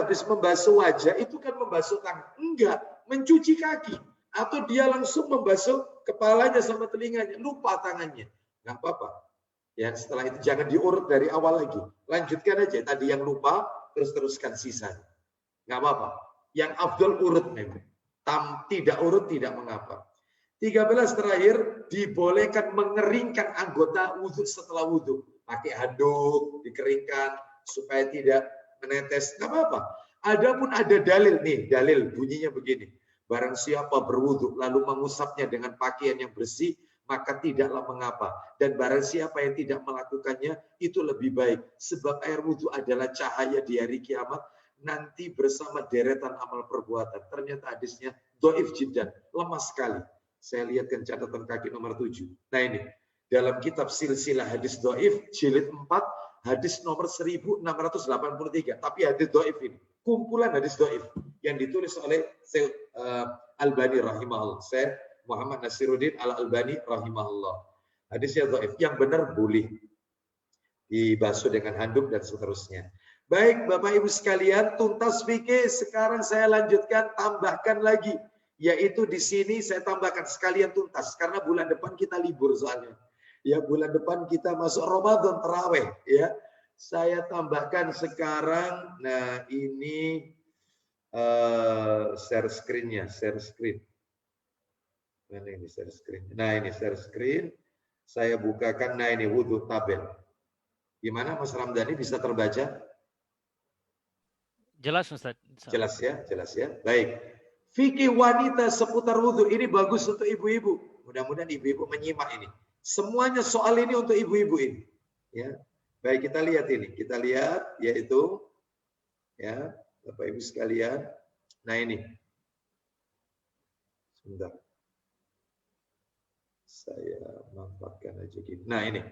habis membasuh wajah, itu kan membasuh tangan. Enggak, mencuci kaki. Atau dia langsung membasuh kepalanya sama telinganya. Lupa tangannya. Nggak apa-apa. Ya, setelah itu jangan diurut dari awal lagi. Lanjutkan aja. Tadi yang lupa, teruskan sisanya. Nggak apa-apa. Yang afdol urut memang. Tidak urut, tidak mengapa. 13 terakhir, dibolehkan mengeringkan anggota wudhu setelah wudhu. Pakai handuk, dikeringkan, supaya tidak menetes. Nggak apa-apa. Adapun ada dalil nih, dalil bunyinya begini. Barang siapa berwudhu lalu mengusapnya dengan pakaian yang bersih, maka tidaklah mengapa. Dan barang siapa yang tidak melakukannya, itu lebih baik. Sebab air wudhu adalah cahaya di hari kiamat, nanti bersama deretan amal perbuatan. Ternyata hadisnya dhaif jiddan, lemah sekali. Saya lihatkan catatan kaki nomor 7. Nah ini, dalam kitab silsilah hadis dhaif, jilid 4, hadis nomor 1683. Tapi hadis dhaif ini, kumpulan hadis dhaif yang ditulis oleh Syekh Albani rahimahullah. Syekh Muhammad Nasiruddin Al-Albani rahimahullah. Hadisnya dhaif. Yang benar boleh dibasuh dengan handuk dan seterusnya. Baik Bapak Ibu sekalian, tuntas fikih. Sekarang saya lanjutkan, tambahkan lagi, yaitu di sini saya tambahkan sekalian tuntas karena bulan depan kita libur soalnya. Ya, bulan depan kita masuk Ramadan tarawih ya. Saya tambahkan sekarang, nah ini share screen-nya, share screen. Mana ini share screen? Nah, ini share screen. Saya bukakan, nah ini wudhu tabel. Gimana Mas Ramdhani, bisa terbaca? Jelas Ustaz. Jelas ya, jelas ya. Baik. Fikih wanita seputar wudhu ini bagus untuk ibu-ibu. Mudah-mudahan ibu-ibu menyimak ini. Semuanya soal ini untuk ibu-ibu ini. Ya. Baik, kita lihat ini. Kita lihat yaitu ya, Bapak Ibu sekalian. Nah, ini. Sebentar. Saya manfaatkan aja gini. Nah, ini.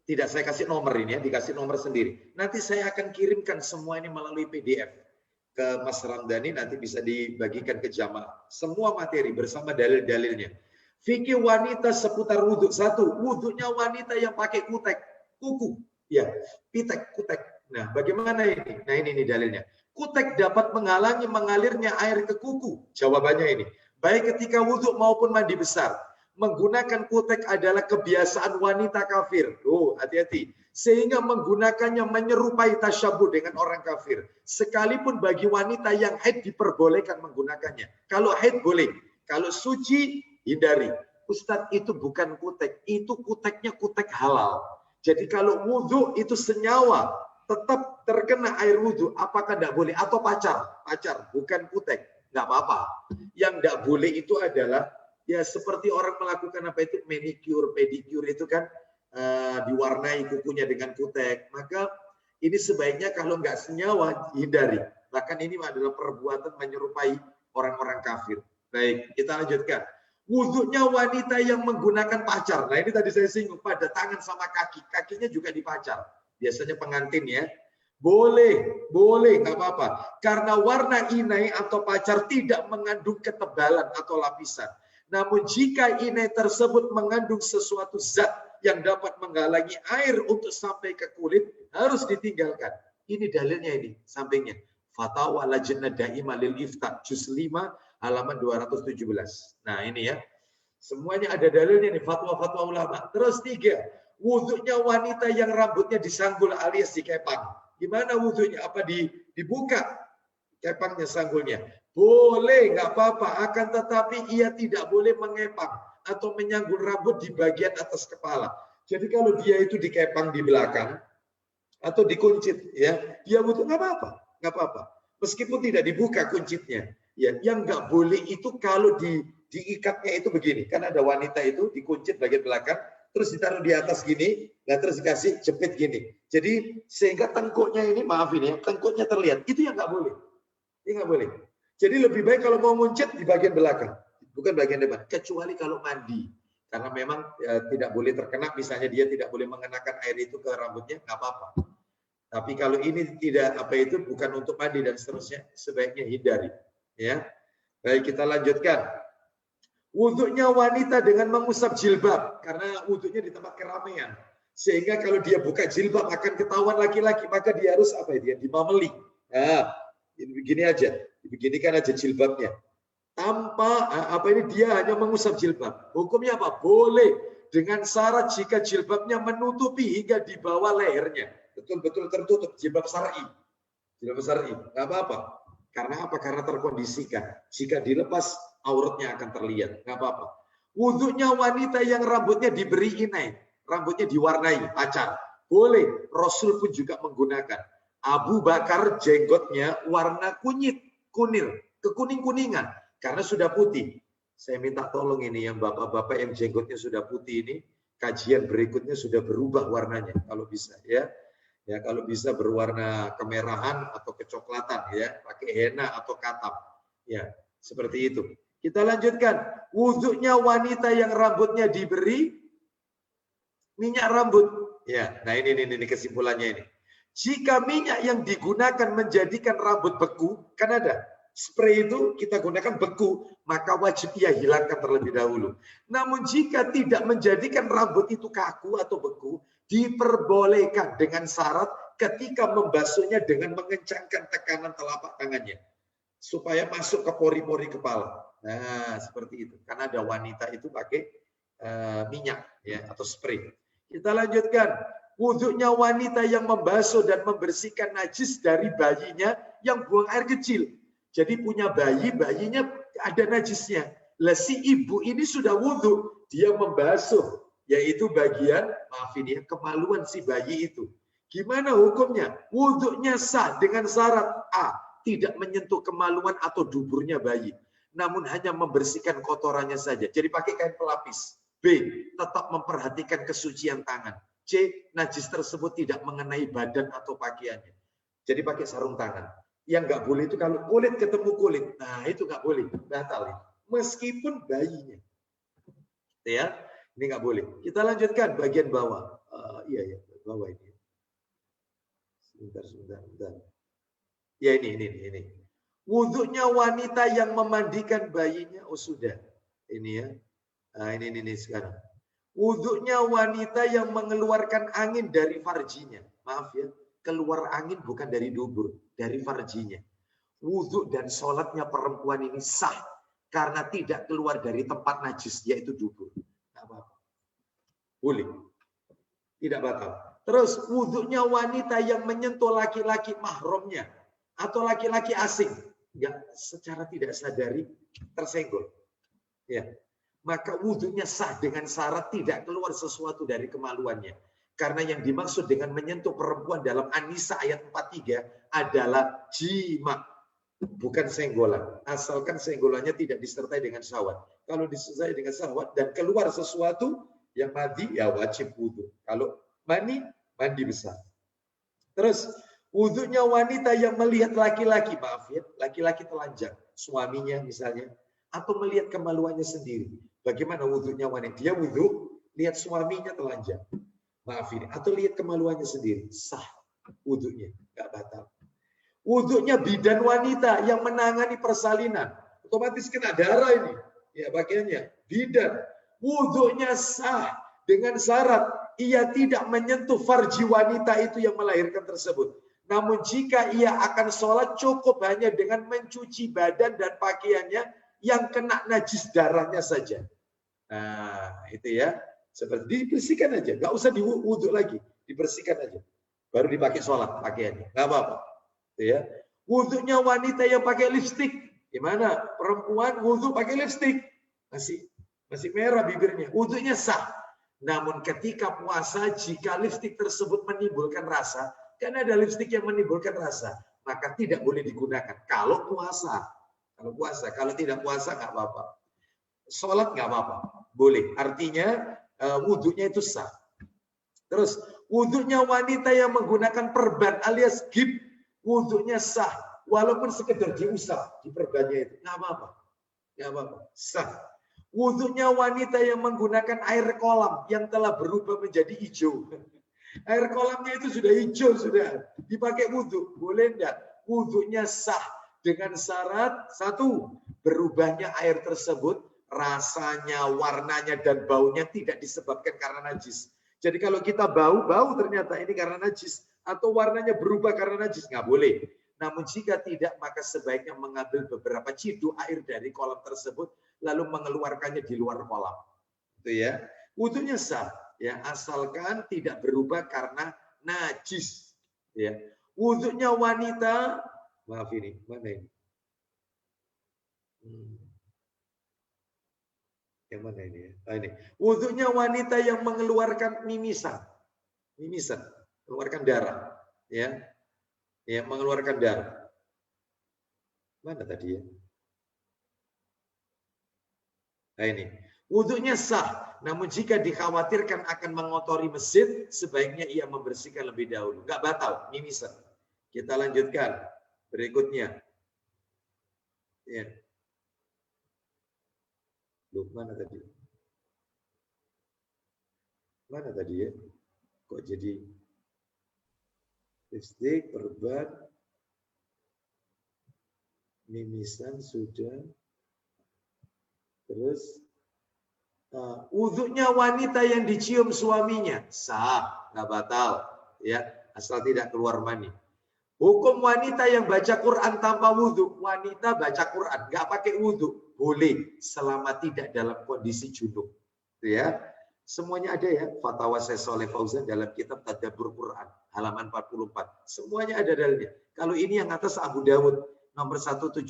Tidak saya kasih nomor ini ya, dikasih nomor sendiri. Nanti saya akan kirimkan semua ini melalui PDF ke Mas Ramdhani, nanti bisa dibagikan ke jamaah. Semua materi bersama dalil-dalilnya. Fikih wanita seputar wudhu. Satu, wudhunya wanita yang pakai kutek, kuku. Ya, pitek, kutek. Nah, bagaimana ini? Nah, ini dalilnya. Kutek dapat menghalangi mengalirnya air ke kuku. Jawabannya ini. Baik ketika wudhu maupun mandi besar. Menggunakan kutek adalah kebiasaan wanita kafir. Oh, hati-hati. Sehingga menggunakannya menyerupai tasyabuh dengan orang kafir. Sekalipun bagi wanita yang haid diperbolehkan menggunakannya. Kalau haid boleh. Kalau suci, hindari. Ustadz, itu bukan kutek. Itu kuteknya kutek halal. Jadi kalau wudhu itu senyawa. Tetap terkena air wudhu. Apakah tidak boleh? Atau pacar? Pacar, bukan kutek. Nggak apa-apa. Yang tidak boleh itu adalah ya seperti orang melakukan apa itu manicure, pedicure itu kan diwarnai kukunya dengan kutek. Maka ini sebaiknya kalau nggak senyawa hindari. Bahkan ini adalah perbuatan menyerupai orang-orang kafir. Baik, kita lanjutkan. Wudhunya wanita yang menggunakan pacar. Nah ini tadi saya singgung pada tangan sama kaki. Kakinya juga dipacar. Biasanya pengantin ya. Boleh, nggak apa-apa. Karena warna inai atau pacar tidak mengandung ketebalan atau lapisan. Namun jika inai tersebut mengandung sesuatu zat yang dapat menghalangi air untuk sampai ke kulit, harus ditinggalkan. Ini dalilnya ini, sampingnya. Fatwa Lajnah Daimah lil Ifta, juz 5, halaman 217. Nah ini ya, semuanya ada dalilnya nih, fatwa-fatwa ulama. Terus 3, wudhunya wanita yang rambutnya disanggul alias dikepang. Gimana wudhunya? Apa dibuka kepangnya, sanggulnya? Boleh, nggak apa-apa. Akan tetapi ia tidak boleh mengepang atau menyanggul rambut di bagian atas kepala. Jadi kalau dia itu dikepang di belakang atau dikuncit, ya, dia wudhu nggak apa-apa, nggak apa-apa. Meskipun tidak dibuka kuncitnya, ya, yang nggak boleh itu kalau diikatnya itu begini. Kan ada wanita itu dikuncit bagian belakang, terus ditaruh di atas gini, nah terus dikasih jepit gini. Jadi sehingga tengkuknya ini, maaf ini ya, tengkuknya terlihat. Itu yang nggak boleh. Ini nggak boleh. Jadi lebih baik kalau mau nguncit di bagian belakang, bukan bagian depan. Kecuali kalau mandi, karena memang tidak boleh terkena. Misalnya dia tidak boleh mengenakan air itu ke rambutnya, nggak apa-apa. Tapi kalau ini tidak apa itu bukan untuk mandi dan seterusnya, sebaiknya hindari. Ya, baik kita lanjutkan. Wudhunya wanita dengan mengusap jilbab, karena wudhunya di tempat keramaian. Sehingga kalau dia buka jilbab akan ketahuan laki-laki, maka dia harus apa ya? Dia dimameli. Nah, begini aja, beginikan aja jilbabnya. Tanpa apa ini dia hanya mengusap jilbab. Hukumnya apa? Boleh dengan syarat jika jilbabnya menutupi hingga di bawah lehernya. Betul-betul tertutup, jilbab syar'i. Jilbab syar'i, nggak apa-apa. Karena apa? Karena terkondisikan. Jika dilepas, auratnya akan terlihat. Nggak apa-apa. Wudhunya wanita yang rambutnya diberi inai, rambutnya diwarnai, pacar. Boleh, Rasul pun juga menggunakan. Abu Bakar jenggotnya warna kunyit, kunil, kekuning-kuningan. Karena sudah putih. Saya minta tolong ini yang bapak-bapak yang jenggotnya sudah putih ini, kajian berikutnya sudah berubah warnanya. Kalau bisa ya. Ya kalau bisa berwarna kemerahan atau kecoklatan ya, pakai henna atau katam. Ya, seperti itu. Kita lanjutkan. Wudhunya wanita yang rambutnya diberi minyak rambut. Ya, nah ini kesimpulannya ini. Jika minyak yang digunakan menjadikan rambut beku, kan ada spray itu kita gunakan beku, maka wajib ia hilangkan terlebih dahulu. Namun jika tidak menjadikan rambut itu kaku atau beku, diperbolehkan dengan syarat ketika membasuhnya dengan mengencangkan tekanan telapak tangannya supaya masuk ke pori-pori kepala. Nah, seperti itu. Karena ada wanita itu pakai minyak ya atau spray. Kita lanjutkan. Wudhunya wanita yang membasuh dan membersihkan najis dari bayinya yang buang air kecil. Jadi punya bayi, bayinya ada najisnya. Lah si ibu ini sudah wudhu, dia membasuh, yaitu bagian, maafin ya, kemaluan si bayi itu. Gimana hukumnya? Wudhunya sah dengan syarat A, tidak menyentuh kemaluan atau duburnya bayi, namun hanya membersihkan kotorannya saja. Jadi pakai kain pelapis. B, tetap memperhatikan kesucian tangan. C, najis tersebut tidak mengenai badan atau pakaiannya. Jadi pakai sarung tangan. Yang nggak boleh itu kalau kulit ketemu kulit. Nah itu nggak boleh, batal. Meskipun bayinya. Ya, ini nggak boleh. Kita lanjutkan bagian bawah. Iya, bawah ini. Sebentar. Ya ini. Wudhunya wanita yang memandikan bayinya. Oh sudah. Ini ya. Nah, ini sekarang. Wudhunya wanita yang mengeluarkan angin dari farjinya. Maaf ya, keluar angin bukan dari dubur, dari farjinya. Wudhu dan sholatnya perempuan ini sah karena tidak keluar dari tempat najis, yaitu dubur. Tidak apa-apa. Boleh. Tidak batal. Terus wudhunya wanita yang menyentuh laki-laki mahramnya atau laki-laki asing. Ya, secara tidak sadari tersenggol. Ya. Maka wudhunya sah dengan syarat tidak keluar sesuatu dari kemaluannya. Karena yang dimaksud dengan menyentuh perempuan dalam An-Nisa ayat 43 adalah jima, bukan senggolan. Asalkan senggolannya tidak disertai dengan syahwat. Kalau disertai dengan syahwat dan keluar sesuatu yang mandi, ya wajib wudhu. Kalau mandi besar. Terus wudhunya wanita yang melihat laki-laki, maaf ya, laki-laki telanjang, suaminya misalnya, atau melihat kemaluannya sendiri. Bagaimana wudhunya wanita? Dia wudhu, lihat suaminya telanjang. Maaf ini. Atau lihat kemaluannya sendiri. Sah wudhunya. Nggak batal. Wudhunya bidan wanita yang menangani persalinan. Otomatis kena darah ini. Ya bagiannya. Bidan. Wudhunya sah dengan syarat ia tidak menyentuh farji wanita itu yang melahirkan tersebut. Namun jika ia akan sholat cukup hanya dengan mencuci badan dan pakaiannya yang kena najis darahnya saja. Nah, itu ya. Seperti dibersihkan aja. Nggak usah diwudhu lagi. Dibersihkan aja. Baru dipakai sholat pakaiannya. Nggak apa-apa. Itu ya. Wudhunya wanita yang pakai lipstik. Gimana? Perempuan wudhu pakai lipstik. Masih merah bibirnya. Wudhunya sah. Namun ketika puasa, jika lipstik tersebut menimbulkan rasa, kan ada lipstik yang menimbulkan rasa, maka tidak boleh digunakan. Kalau puasa. Kalau tidak puasa nggak apa-apa. Sholat nggak apa-apa, boleh. Artinya wudhunya itu sah. Terus wudhunya wanita yang menggunakan perban alias gib, wudhunya sah, walaupun sekedar diusap di perbannya itu nggak apa-apa, sah. Wudhunya wanita yang menggunakan air kolam yang telah berubah menjadi hijau. Air kolamnya itu sudah hijau, sudah dipakai wudhu, boleh enggak? Wudhunya sah. Dengan syarat, satu, berubahnya air tersebut, rasanya, warnanya, dan baunya tidak disebabkan karena najis. Jadi kalau kita bau ternyata ini karena najis, atau warnanya berubah karena najis, nggak boleh. Namun jika tidak, maka sebaiknya mengambil beberapa ciduk air dari kolam tersebut, lalu mengeluarkannya di luar kolam. Itu ya. Wudhunya sah, ya, asalkan tidak berubah karena najis. Ya. Wudhunya wanita, maaf ini, mana ini? Yang mana ini ya? Ini. Wudhunya wanita yang mengeluarkan mimisan, mengeluarkan darah, ya, mengeluarkan darah. Mana tadi ya? Nah ini. Wudhunya sah, namun jika dikhawatirkan akan mengotori masjid, sebaiknya ia membersihkan lebih dahulu. Nggak batal, mimisan. Kita lanjutkan. Berikutnya. Ya. Loh, mana tadi? Mana tadi ya? Kok jadi lipstik, perban, Mimisan sudah. Terus wudhunya wanita yang dicium suaminya sah, nggak batal, ya, asal tidak keluar mani. Hukum wanita yang baca Quran tanpa wudhu, wanita baca Quran nggak pakai wudhu boleh selama tidak dalam kondisi junub, ya. Semuanya ada ya, fatwa Syekh Shalih Fauzan dalam kitab Tadabbur Quran halaman 44. Semuanya ada dalilnya. Kalau ini yang atas Abu Dawud nomor 178,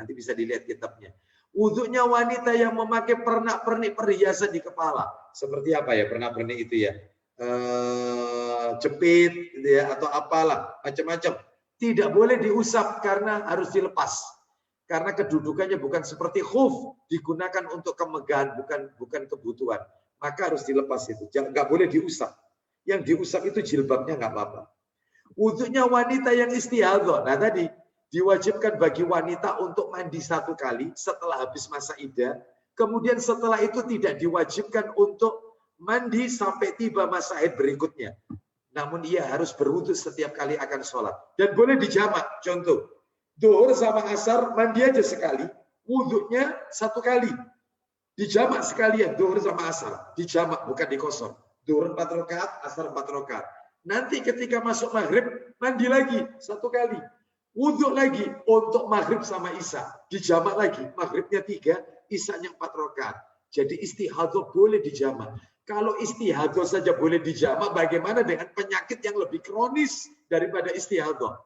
nanti bisa dilihat kitabnya. Wudhunya wanita yang memakai pernak-pernik perhiasan di kepala. Seperti apa ya pernak-pernik itu ya? Jepit gitu ya, atau apalah, macam-macam. Tidak boleh diusap karena harus dilepas. Karena kedudukannya bukan seperti khuf, digunakan untuk kemegahan, bukan kebutuhan. Maka harus dilepas itu. Nggak boleh diusap. Yang diusap itu jilbabnya nggak apa-apa. Wudhunya wanita yang istihadhah. Nah tadi, diwajibkan bagi wanita untuk mandi 1 kali setelah habis masa iddah. Kemudian setelah itu tidak diwajibkan untuk mandi sampai tiba masa haid berikutnya. Namun ia harus berwudhu setiap kali akan sholat. Dan boleh dijamak. Contoh, Zuhur sama asar mandi aja sekali. Wudhunya 1 kali. Dijamak sekalian, Zuhur sama asar. Dijamak, bukan dikosor. Zuhur 4 rakaat, asar 4 rakaat. Nanti ketika masuk maghrib, mandi lagi 1 kali. Wudhu lagi untuk maghrib sama isya. Dijamak lagi. Maghribnya 3, isyanya 4 rakaat. Jadi istihadhah boleh dijamak. Kalau istihadhah saja boleh dijamak, bagaimana dengan penyakit yang lebih kronis daripada istihadhah?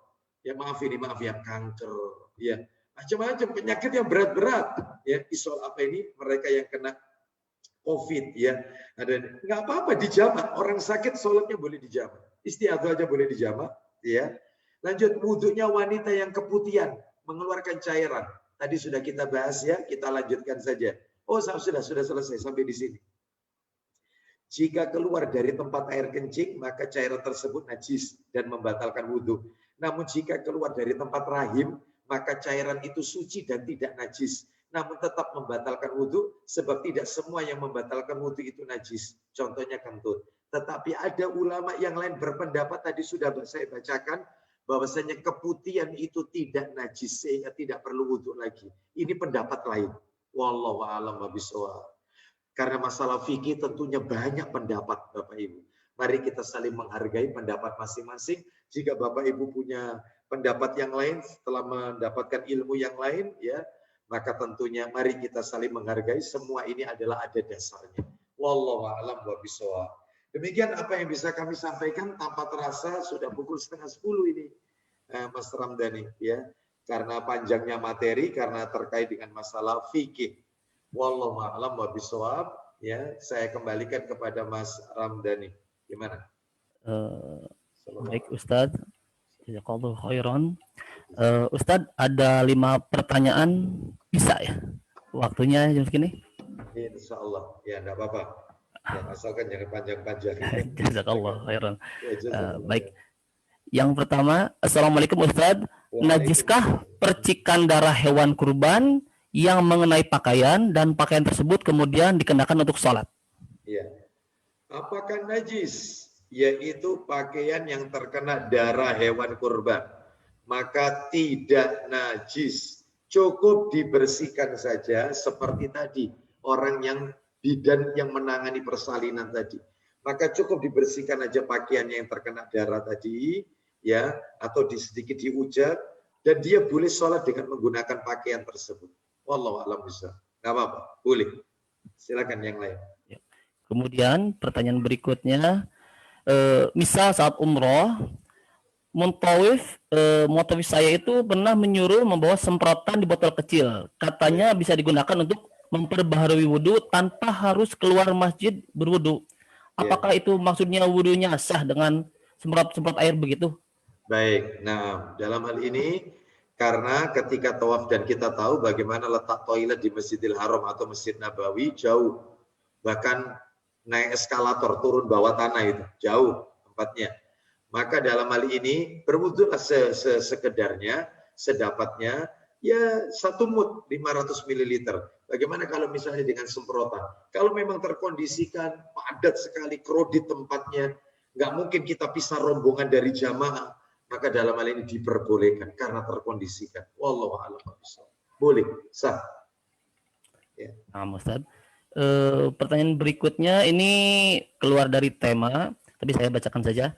Ya maaf ya, kanker. Ya, macam-macam penyakit yang berat-berat. Ya, mereka yang kena COVID ya. Ada nggak apa-apa dijamak. Orang sakit sholatnya boleh dijamak. Istihadhah aja boleh dijamak. Ya. Lanjut, wudhunya wanita yang keputihan, mengeluarkan cairan. Tadi sudah kita bahas ya, kita lanjutkan saja. Oh, sudah selesai sampai di sini. Jika keluar dari tempat air kencing, maka cairan tersebut najis dan membatalkan wudhu. Namun jika keluar dari tempat rahim, maka cairan itu suci dan tidak najis. Namun tetap membatalkan wudhu, sebab tidak semua yang membatalkan wudhu itu najis. Contohnya kentut. Tetapi ada ulama yang lain berpendapat, tadi sudah saya bacakan, bahwasanya keputihan itu tidak najis sehingga tidak perlu wudhu lagi. Ini pendapat lain. Wallahu a'lam bishawab. Karena masalah fikih tentunya banyak pendapat Bapak Ibu. Mari kita saling menghargai pendapat masing-masing. Jika Bapak Ibu punya pendapat yang lain setelah mendapatkan ilmu yang lain, ya, maka tentunya mari kita saling menghargai. Semua ini adalah ada dasarnya. Wallahu a'lam bishawab. Demikian apa yang bisa kami sampaikan. Tanpa terasa sudah pukul 9:30 ini, Mas Ramdhani, ya, karena panjangnya materi, karena terkait dengan masalah fikih. Wallahu a'lam bishawab. Ya, saya kembalikan kepada Mas Ramdhani. Gimana? Baik Ustadz, jazakallahu khairan. Ustadz, ada 5 pertanyaan, bisa ya? Waktunya jam segini? Insya Allah, ya enggak apa-apa. Ya, asalkan jangan panjang-panjang. Jazakallahu khairan. Baik. Yang pertama, Assalamualaikum Ustadz. Najiskah percikan darah hewan kurban yang mengenai pakaian dan pakaian tersebut kemudian dikenakan untuk sholat? Iya. Apakah najis? Yaitu pakaian yang terkena darah hewan kurban. Maka tidak najis. Cukup dibersihkan saja seperti tadi. Orang yang bidan yang menangani persalinan tadi. Maka cukup dibersihkan aja pakaiannya yang terkena darah tadi, ya, atau sedikit diujat, dan dia boleh sholat dengan menggunakan pakaian tersebut. Wallahu a'lam bishawab. Nggak apa-apa, boleh. Silakan yang lain. Kemudian pertanyaan berikutnya, misal saat umroh, muntawif saya itu pernah menyuruh membawa semprotan di botol kecil. Katanya bisa digunakan untuk memperbaharui wudhu tanpa harus keluar masjid berwudhu. Apakah itu maksudnya wudhunya sah dengan semprot air begitu? Baik, nah dalam hal ini karena ketika tawaf dan kita tahu bagaimana letak toilet di Masjidil Haram atau Masjid Nabawi jauh, bahkan naik eskalator turun bawah tanah itu jauh tempatnya. Maka dalam hal ini berwudhulah sekedarnya, sedapatnya, ya 1 mud 500 ml. Bagaimana kalau misalnya dengan semprotan? Kalau memang terkondisikan padat sekali, krodit tempatnya, nggak mungkin kita pisah rombongan dari jamaah, maka dalam hal ini diperbolehkan karena terkondisikan. Wallahu a'lam bishawab. Boleh, sah. Ya. Nah, Ustaz. Pertanyaan berikutnya ini keluar dari tema, tapi saya bacakan saja.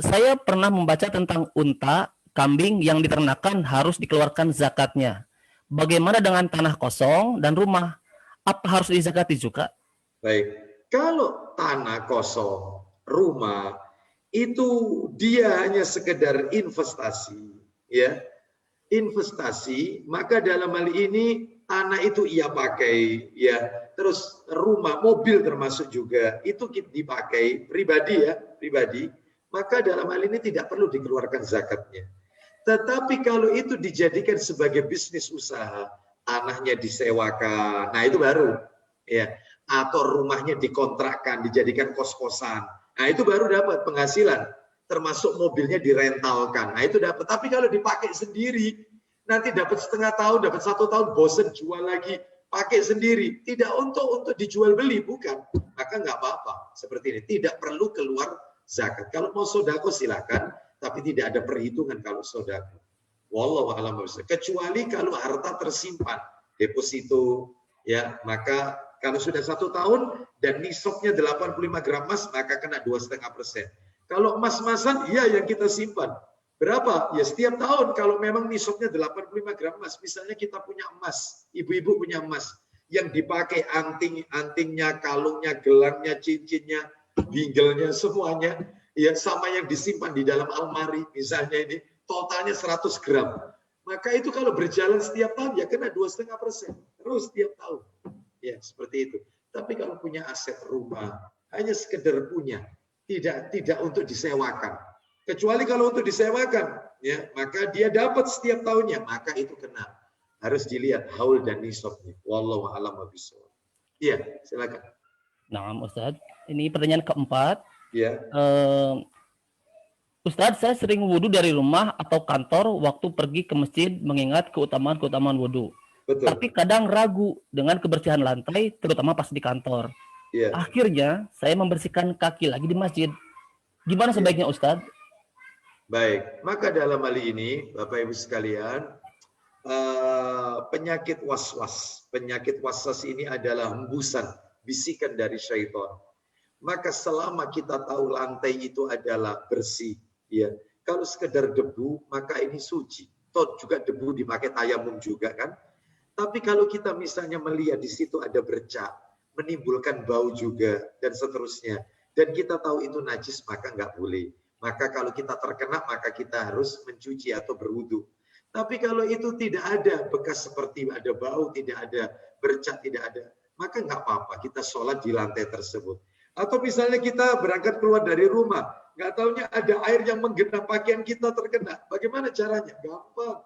Saya pernah membaca tentang unta, kambing yang diternakan harus dikeluarkan zakatnya. Bagaimana dengan tanah kosong dan rumah? Apa harus dizakati juga? Baik, kalau tanah kosong, rumah, itu dia hanya sekedar investasi, ya. Investasi, maka dalam hal ini tanah itu ia pakai, ya. Terus rumah, mobil termasuk juga, itu dipakai pribadi, ya, pribadi. Maka dalam hal ini tidak perlu dikeluarkan zakatnya. Tetapi kalau itu dijadikan sebagai bisnis usaha, tanahnya disewakan, nah itu baru, ya. Atau rumahnya dikontrakkan, dijadikan kos-kosan, nah itu baru dapat penghasilan. Termasuk mobilnya direntalkan, nah itu dapat. Tapi kalau dipakai sendiri, nanti dapat setengah tahun, dapat 1 tahun, bosen jual lagi, pakai sendiri, tidak untuk dijual beli, bukan. Maka nggak apa-apa. Seperti ini, tidak perlu keluar zakat. Kalau mau sodako silakan, tapi tidak ada perhitungan kalau sodako. Wallahu a'lam bishawab. Kecuali kalau harta tersimpan, deposito, ya, maka kalau sudah 1 tahun dan nisabnya 85 gram emas, maka kena 2,5%. Kalau emas-emasan, ya yang kita simpan. Berapa? Ya setiap tahun kalau memang nisabnya 85 gram emas. Misalnya kita punya emas, ibu-ibu punya emas, yang dipakai antingnya, kalungnya, gelangnya, cincinnya, binggelnya, semuanya, ya sama yang disimpan di dalam almari, misalnya ini, totalnya 100 gram. Maka itu kalau berjalan setiap tahun, ya kena 2,5%. Terus setiap tahun. Ya, seperti itu. Tapi kalau punya aset rumah, hanya sekedar punya, tidak untuk disewakan. Kecuali kalau untuk disewakan, ya, maka dia dapat setiap tahunnya, maka itu kena. Harus dilihat haul dan nisabnya. Wallahu a'lam bishawab. Iya, silakan. Nah, Ustaz, ini pertanyaan keempat. Ya. Ustaz, saya sering wudhu dari rumah atau kantor waktu pergi ke masjid mengingat keutamaan wudhu. Betul. Tapi kadang ragu dengan kebersihan lantai, terutama pas di kantor. Ya. Akhirnya saya membersihkan kaki lagi di masjid. Gimana sebaiknya, Ustaz? Baik, maka dalam hal ini, Bapak Ibu sekalian, penyakit was-was. Penyakit was-was ini adalah hembusan, bisikan dari syaitan. Maka selama kita tahu lantai itu adalah bersih, ya. Kalau sekedar debu, maka ini suci. Toh juga debu dipakai tayamum juga kan. Tapi kalau kita misalnya melihat di situ ada bercak, menimbulkan bau juga dan seterusnya, dan kita tahu itu najis, maka nggak boleh. Maka kalau kita terkena, maka kita harus mencuci atau berwudu. Tapi kalau itu tidak ada bekas seperti ada bau, tidak ada bercak, tidak ada, maka nggak apa-apa. Kita sholat di lantai tersebut. Atau misalnya kita berangkat keluar dari rumah, nggak taunya ada air yang menggenang pakaian kita terkena. Bagaimana caranya? Gampang.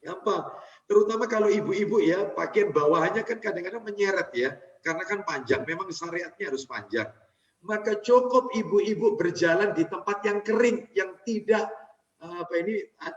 Gampang. Terutama kalau ibu-ibu ya, pakaian bawahannya kan kadang-kadang menyeret ya. Karena kan panjang, memang syariatnya harus panjang. Maka cukup ibu-ibu berjalan di tempat yang kering, yang tidak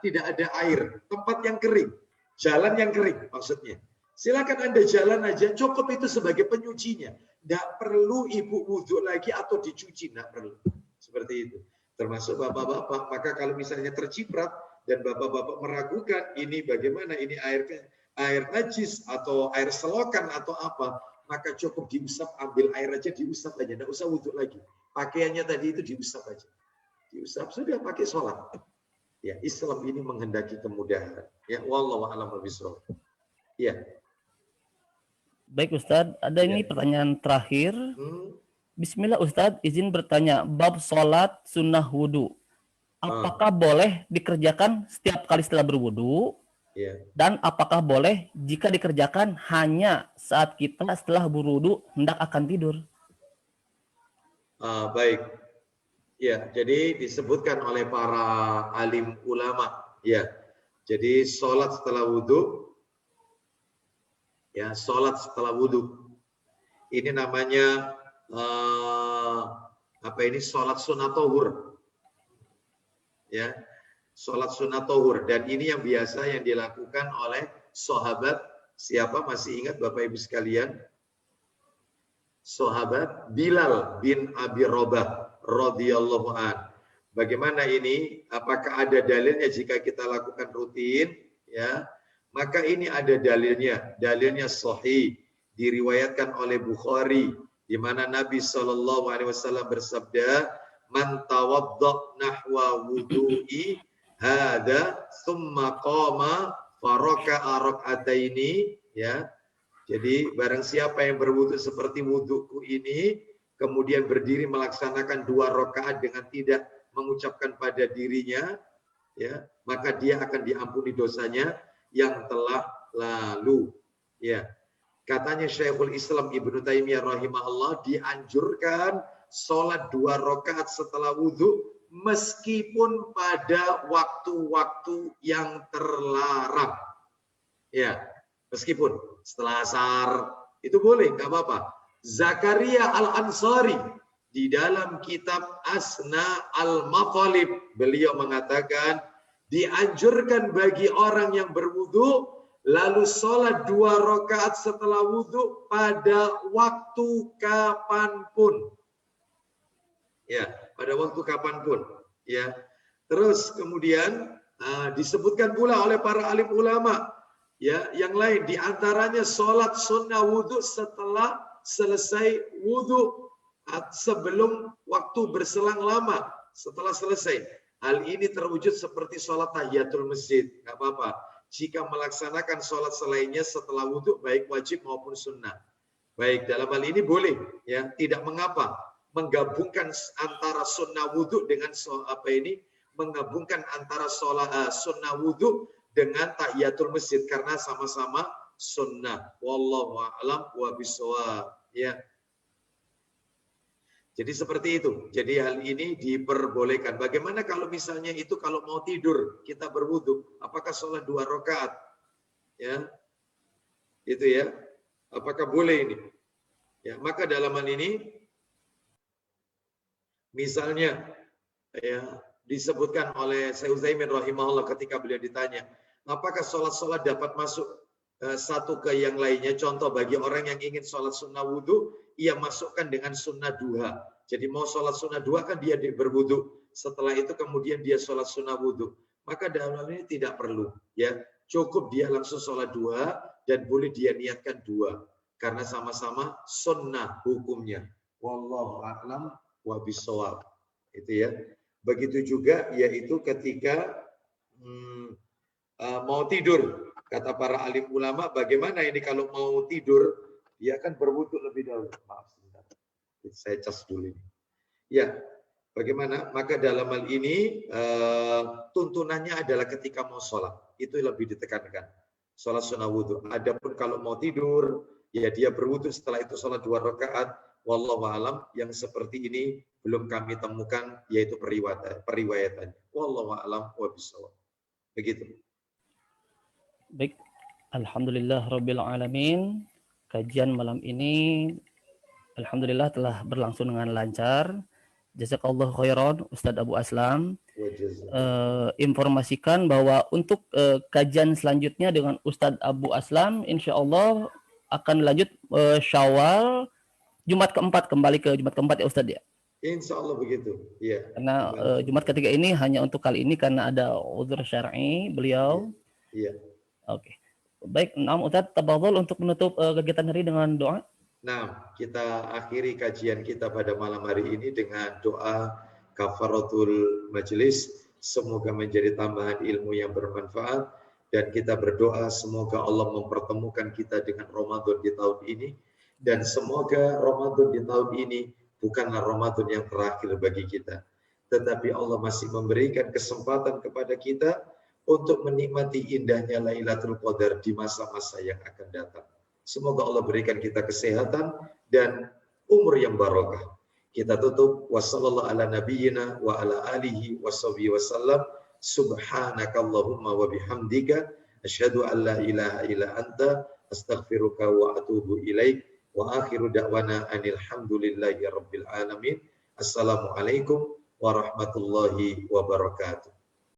tidak ada air. Tempat yang kering. Jalan yang kering maksudnya. Silakan Anda jalan aja, cukup itu sebagai penyucinya. Tidak perlu ibu wudhu lagi atau dicuci, tidak perlu. Seperti itu. Termasuk bapak-bapak, maka kalau misalnya terciprat dan bapak-bapak meragukan ini bagaimana, ini air najis atau air selokan atau apa, maka cukup diusap, ambil air aja diusap aja, tidak usah wudhu lagi. Pakaiannya tadi itu diusap aja. Diusap, sudah pakai sholat. Ya, Islam ini menghendaki kemudahan. Ya, wallahu a'lam bishawab. Ya. Baik Ustadz, ada ini pertanyaan terakhir. Bismillah Ustadz, izin bertanya, bab sholat sunnah wudhu. Apakah boleh dikerjakan setiap kali setelah berwudhu? Dan apakah boleh jika dikerjakan hanya saat kita setelah berwudhu hendak akan tidur? Baik. Ya, jadi disebutkan oleh para alim ulama. Ya, jadi sholat setelah wudhu. Ya, sholat setelah wudhu. Ini namanya sholat sunat tohur. Ya, sholat sunat tohur. Dan ini yang biasa yang dilakukan oleh sahabat. Siapa masih ingat Bapak Ibu sekalian? Sahabat Bilal bin Abi Rabah radhiyallahu an. Bagaimana ini? Apakah ada dalilnya jika kita lakukan rutin? Ya, maka ini ada dalilnya. Dalilnya sahih, diriwayatkan oleh Bukhari, di mana Nabi SAW bersabda, "Man tawadda nahwa wudu'i hada, thumma qama faraka'a rak'ataini." Ya, jadi barang siapa yang berwudu seperti wuduku ini, kemudian berdiri melaksanakan 2 rakaat dengan tidak mengucapkan pada dirinya, ya, maka dia akan diampuni dosanya yang telah lalu. Ya, katanya Syekhul Islam Ibnu Taimiyah rahimahullah, dianjurkan sholat 2 rakaat setelah wudhu meskipun pada waktu-waktu yang terlarang. Ya, meskipun setelah asar itu boleh, nggak apa-apa. Zakaria Al-Ansari di dalam kitab Asna Al-Maqalib, beliau mengatakan dianjurkan bagi orang yang berwudu lalu sholat 2 rakaat setelah wudu pada waktu kapanpun. Ya, pada waktu kapanpun. Ya, terus kemudian disebutkan pula oleh para alim ulama, ya, yang lain diantaranya sholat sunnah wudu setelah selesai wudu, sebelum waktu berselang lama setelah selesai. Hal ini terwujud seperti sholat tahiyatul masjid. Nggak apa-apa jika melaksanakan sholat selainnya setelah wudhu, baik wajib maupun sunnah. Baik, dalam hal ini boleh, ya, tidak mengapa menggabungkan antara sunnah wudhu dengan menggabungkan antara sholat sunnah wudhu dengan tahiyatul masjid karena sama-sama sunnah. Wallahu a'lam wa bishawab. Ya. Jadi seperti itu. Jadi hal ini diperbolehkan. Bagaimana kalau misalnya itu kalau mau tidur kita berwudu, apakah sholat 2 rakaat? Ya, itu ya. Apakah boleh ini? Ya, maka dalam hal ini, misalnya, ya, disebutkan oleh Syekh Utsaimin rahimahullah ketika beliau ditanya, apakah sholat-sholat dapat masuk satu ke yang lainnya? Contoh bagi orang yang ingin sholat sunnah wudu, ia masukkan dengan sunnah duha. Jadi mau sholat sunnah duha kan dia berwudu. Setelah itu kemudian dia sholat sunnah wudu. Maka dalam hal ini tidak perlu. Ya, cukup dia langsung sholat duha dan boleh dia niatkan 2. Karena sama-sama sunnah hukumnya. Wallahu a'lam wa bishawab. Itu ya. Begitu juga yaitu ketika mau tidur. Kata para alim ulama, bagaimana ini kalau mau tidur? Dia akan berwudu lebih dahulu. Maaf sebentar. Saya cas dulu ini. Ya, bagaimana? Maka dalam hal ini tuntunannya adalah ketika mau sholat. Itu lebih ditekankan. Sholat sunnah wudu. Adapun kalau mau tidur, ya dia berwudu setelah itu sholat 2 rakaat. Wallahu a'lam, yang seperti ini belum kami temukan, yaitu periwayatannya. Wallahu a'lam wa bishawab. Begitu. Baik, alhamdulillah rabbil alamin. Kajian malam ini alhamdulillah telah berlangsung dengan lancar. Jazakallahu khairan Ustadz Abu Aslam. Informasikan bahwa untuk kajian selanjutnya dengan Ustadz Abu Aslam insyaallah akan lanjut Syawal Jumat keempat, kembali ke Jumat keempat ya Ustadz ya. Insya Allah begitu. Ya. Karena Jumat ketiga ini hanya untuk kali ini karena ada uzur syar'i beliau. Iya. Oke. Baik, Ustadz, tafadhol untuk menutup kegiatan hari dengan doa. Nah, kita akhiri kajian kita pada malam hari ini dengan doa kafaratul majelis. Semoga menjadi tambahan ilmu yang bermanfaat. Dan kita berdoa semoga Allah mempertemukan kita dengan Ramadan di tahun ini. Dan semoga Ramadan di tahun ini bukanlah Ramadan yang terakhir bagi kita. Tetapi Allah masih memberikan kesempatan kepada kita untuk menikmati indahnya Lailatul Qadar di masa-masa yang akan datang. Semoga Allah berikan kita kesehatan dan umur yang barokah. Kita tutup wassallallahu ala nabiyyina wa ala alihi washabihi wasallam. Subhanakallahumma wa bihamdika asyhadu an la ilaha illa anta astaghfiruka wa atubu ilaik. Wa akhiru da'wana anil hamdulillahi rabbil alamin. Assalamualaikum warahmatullahi wabarakatuh.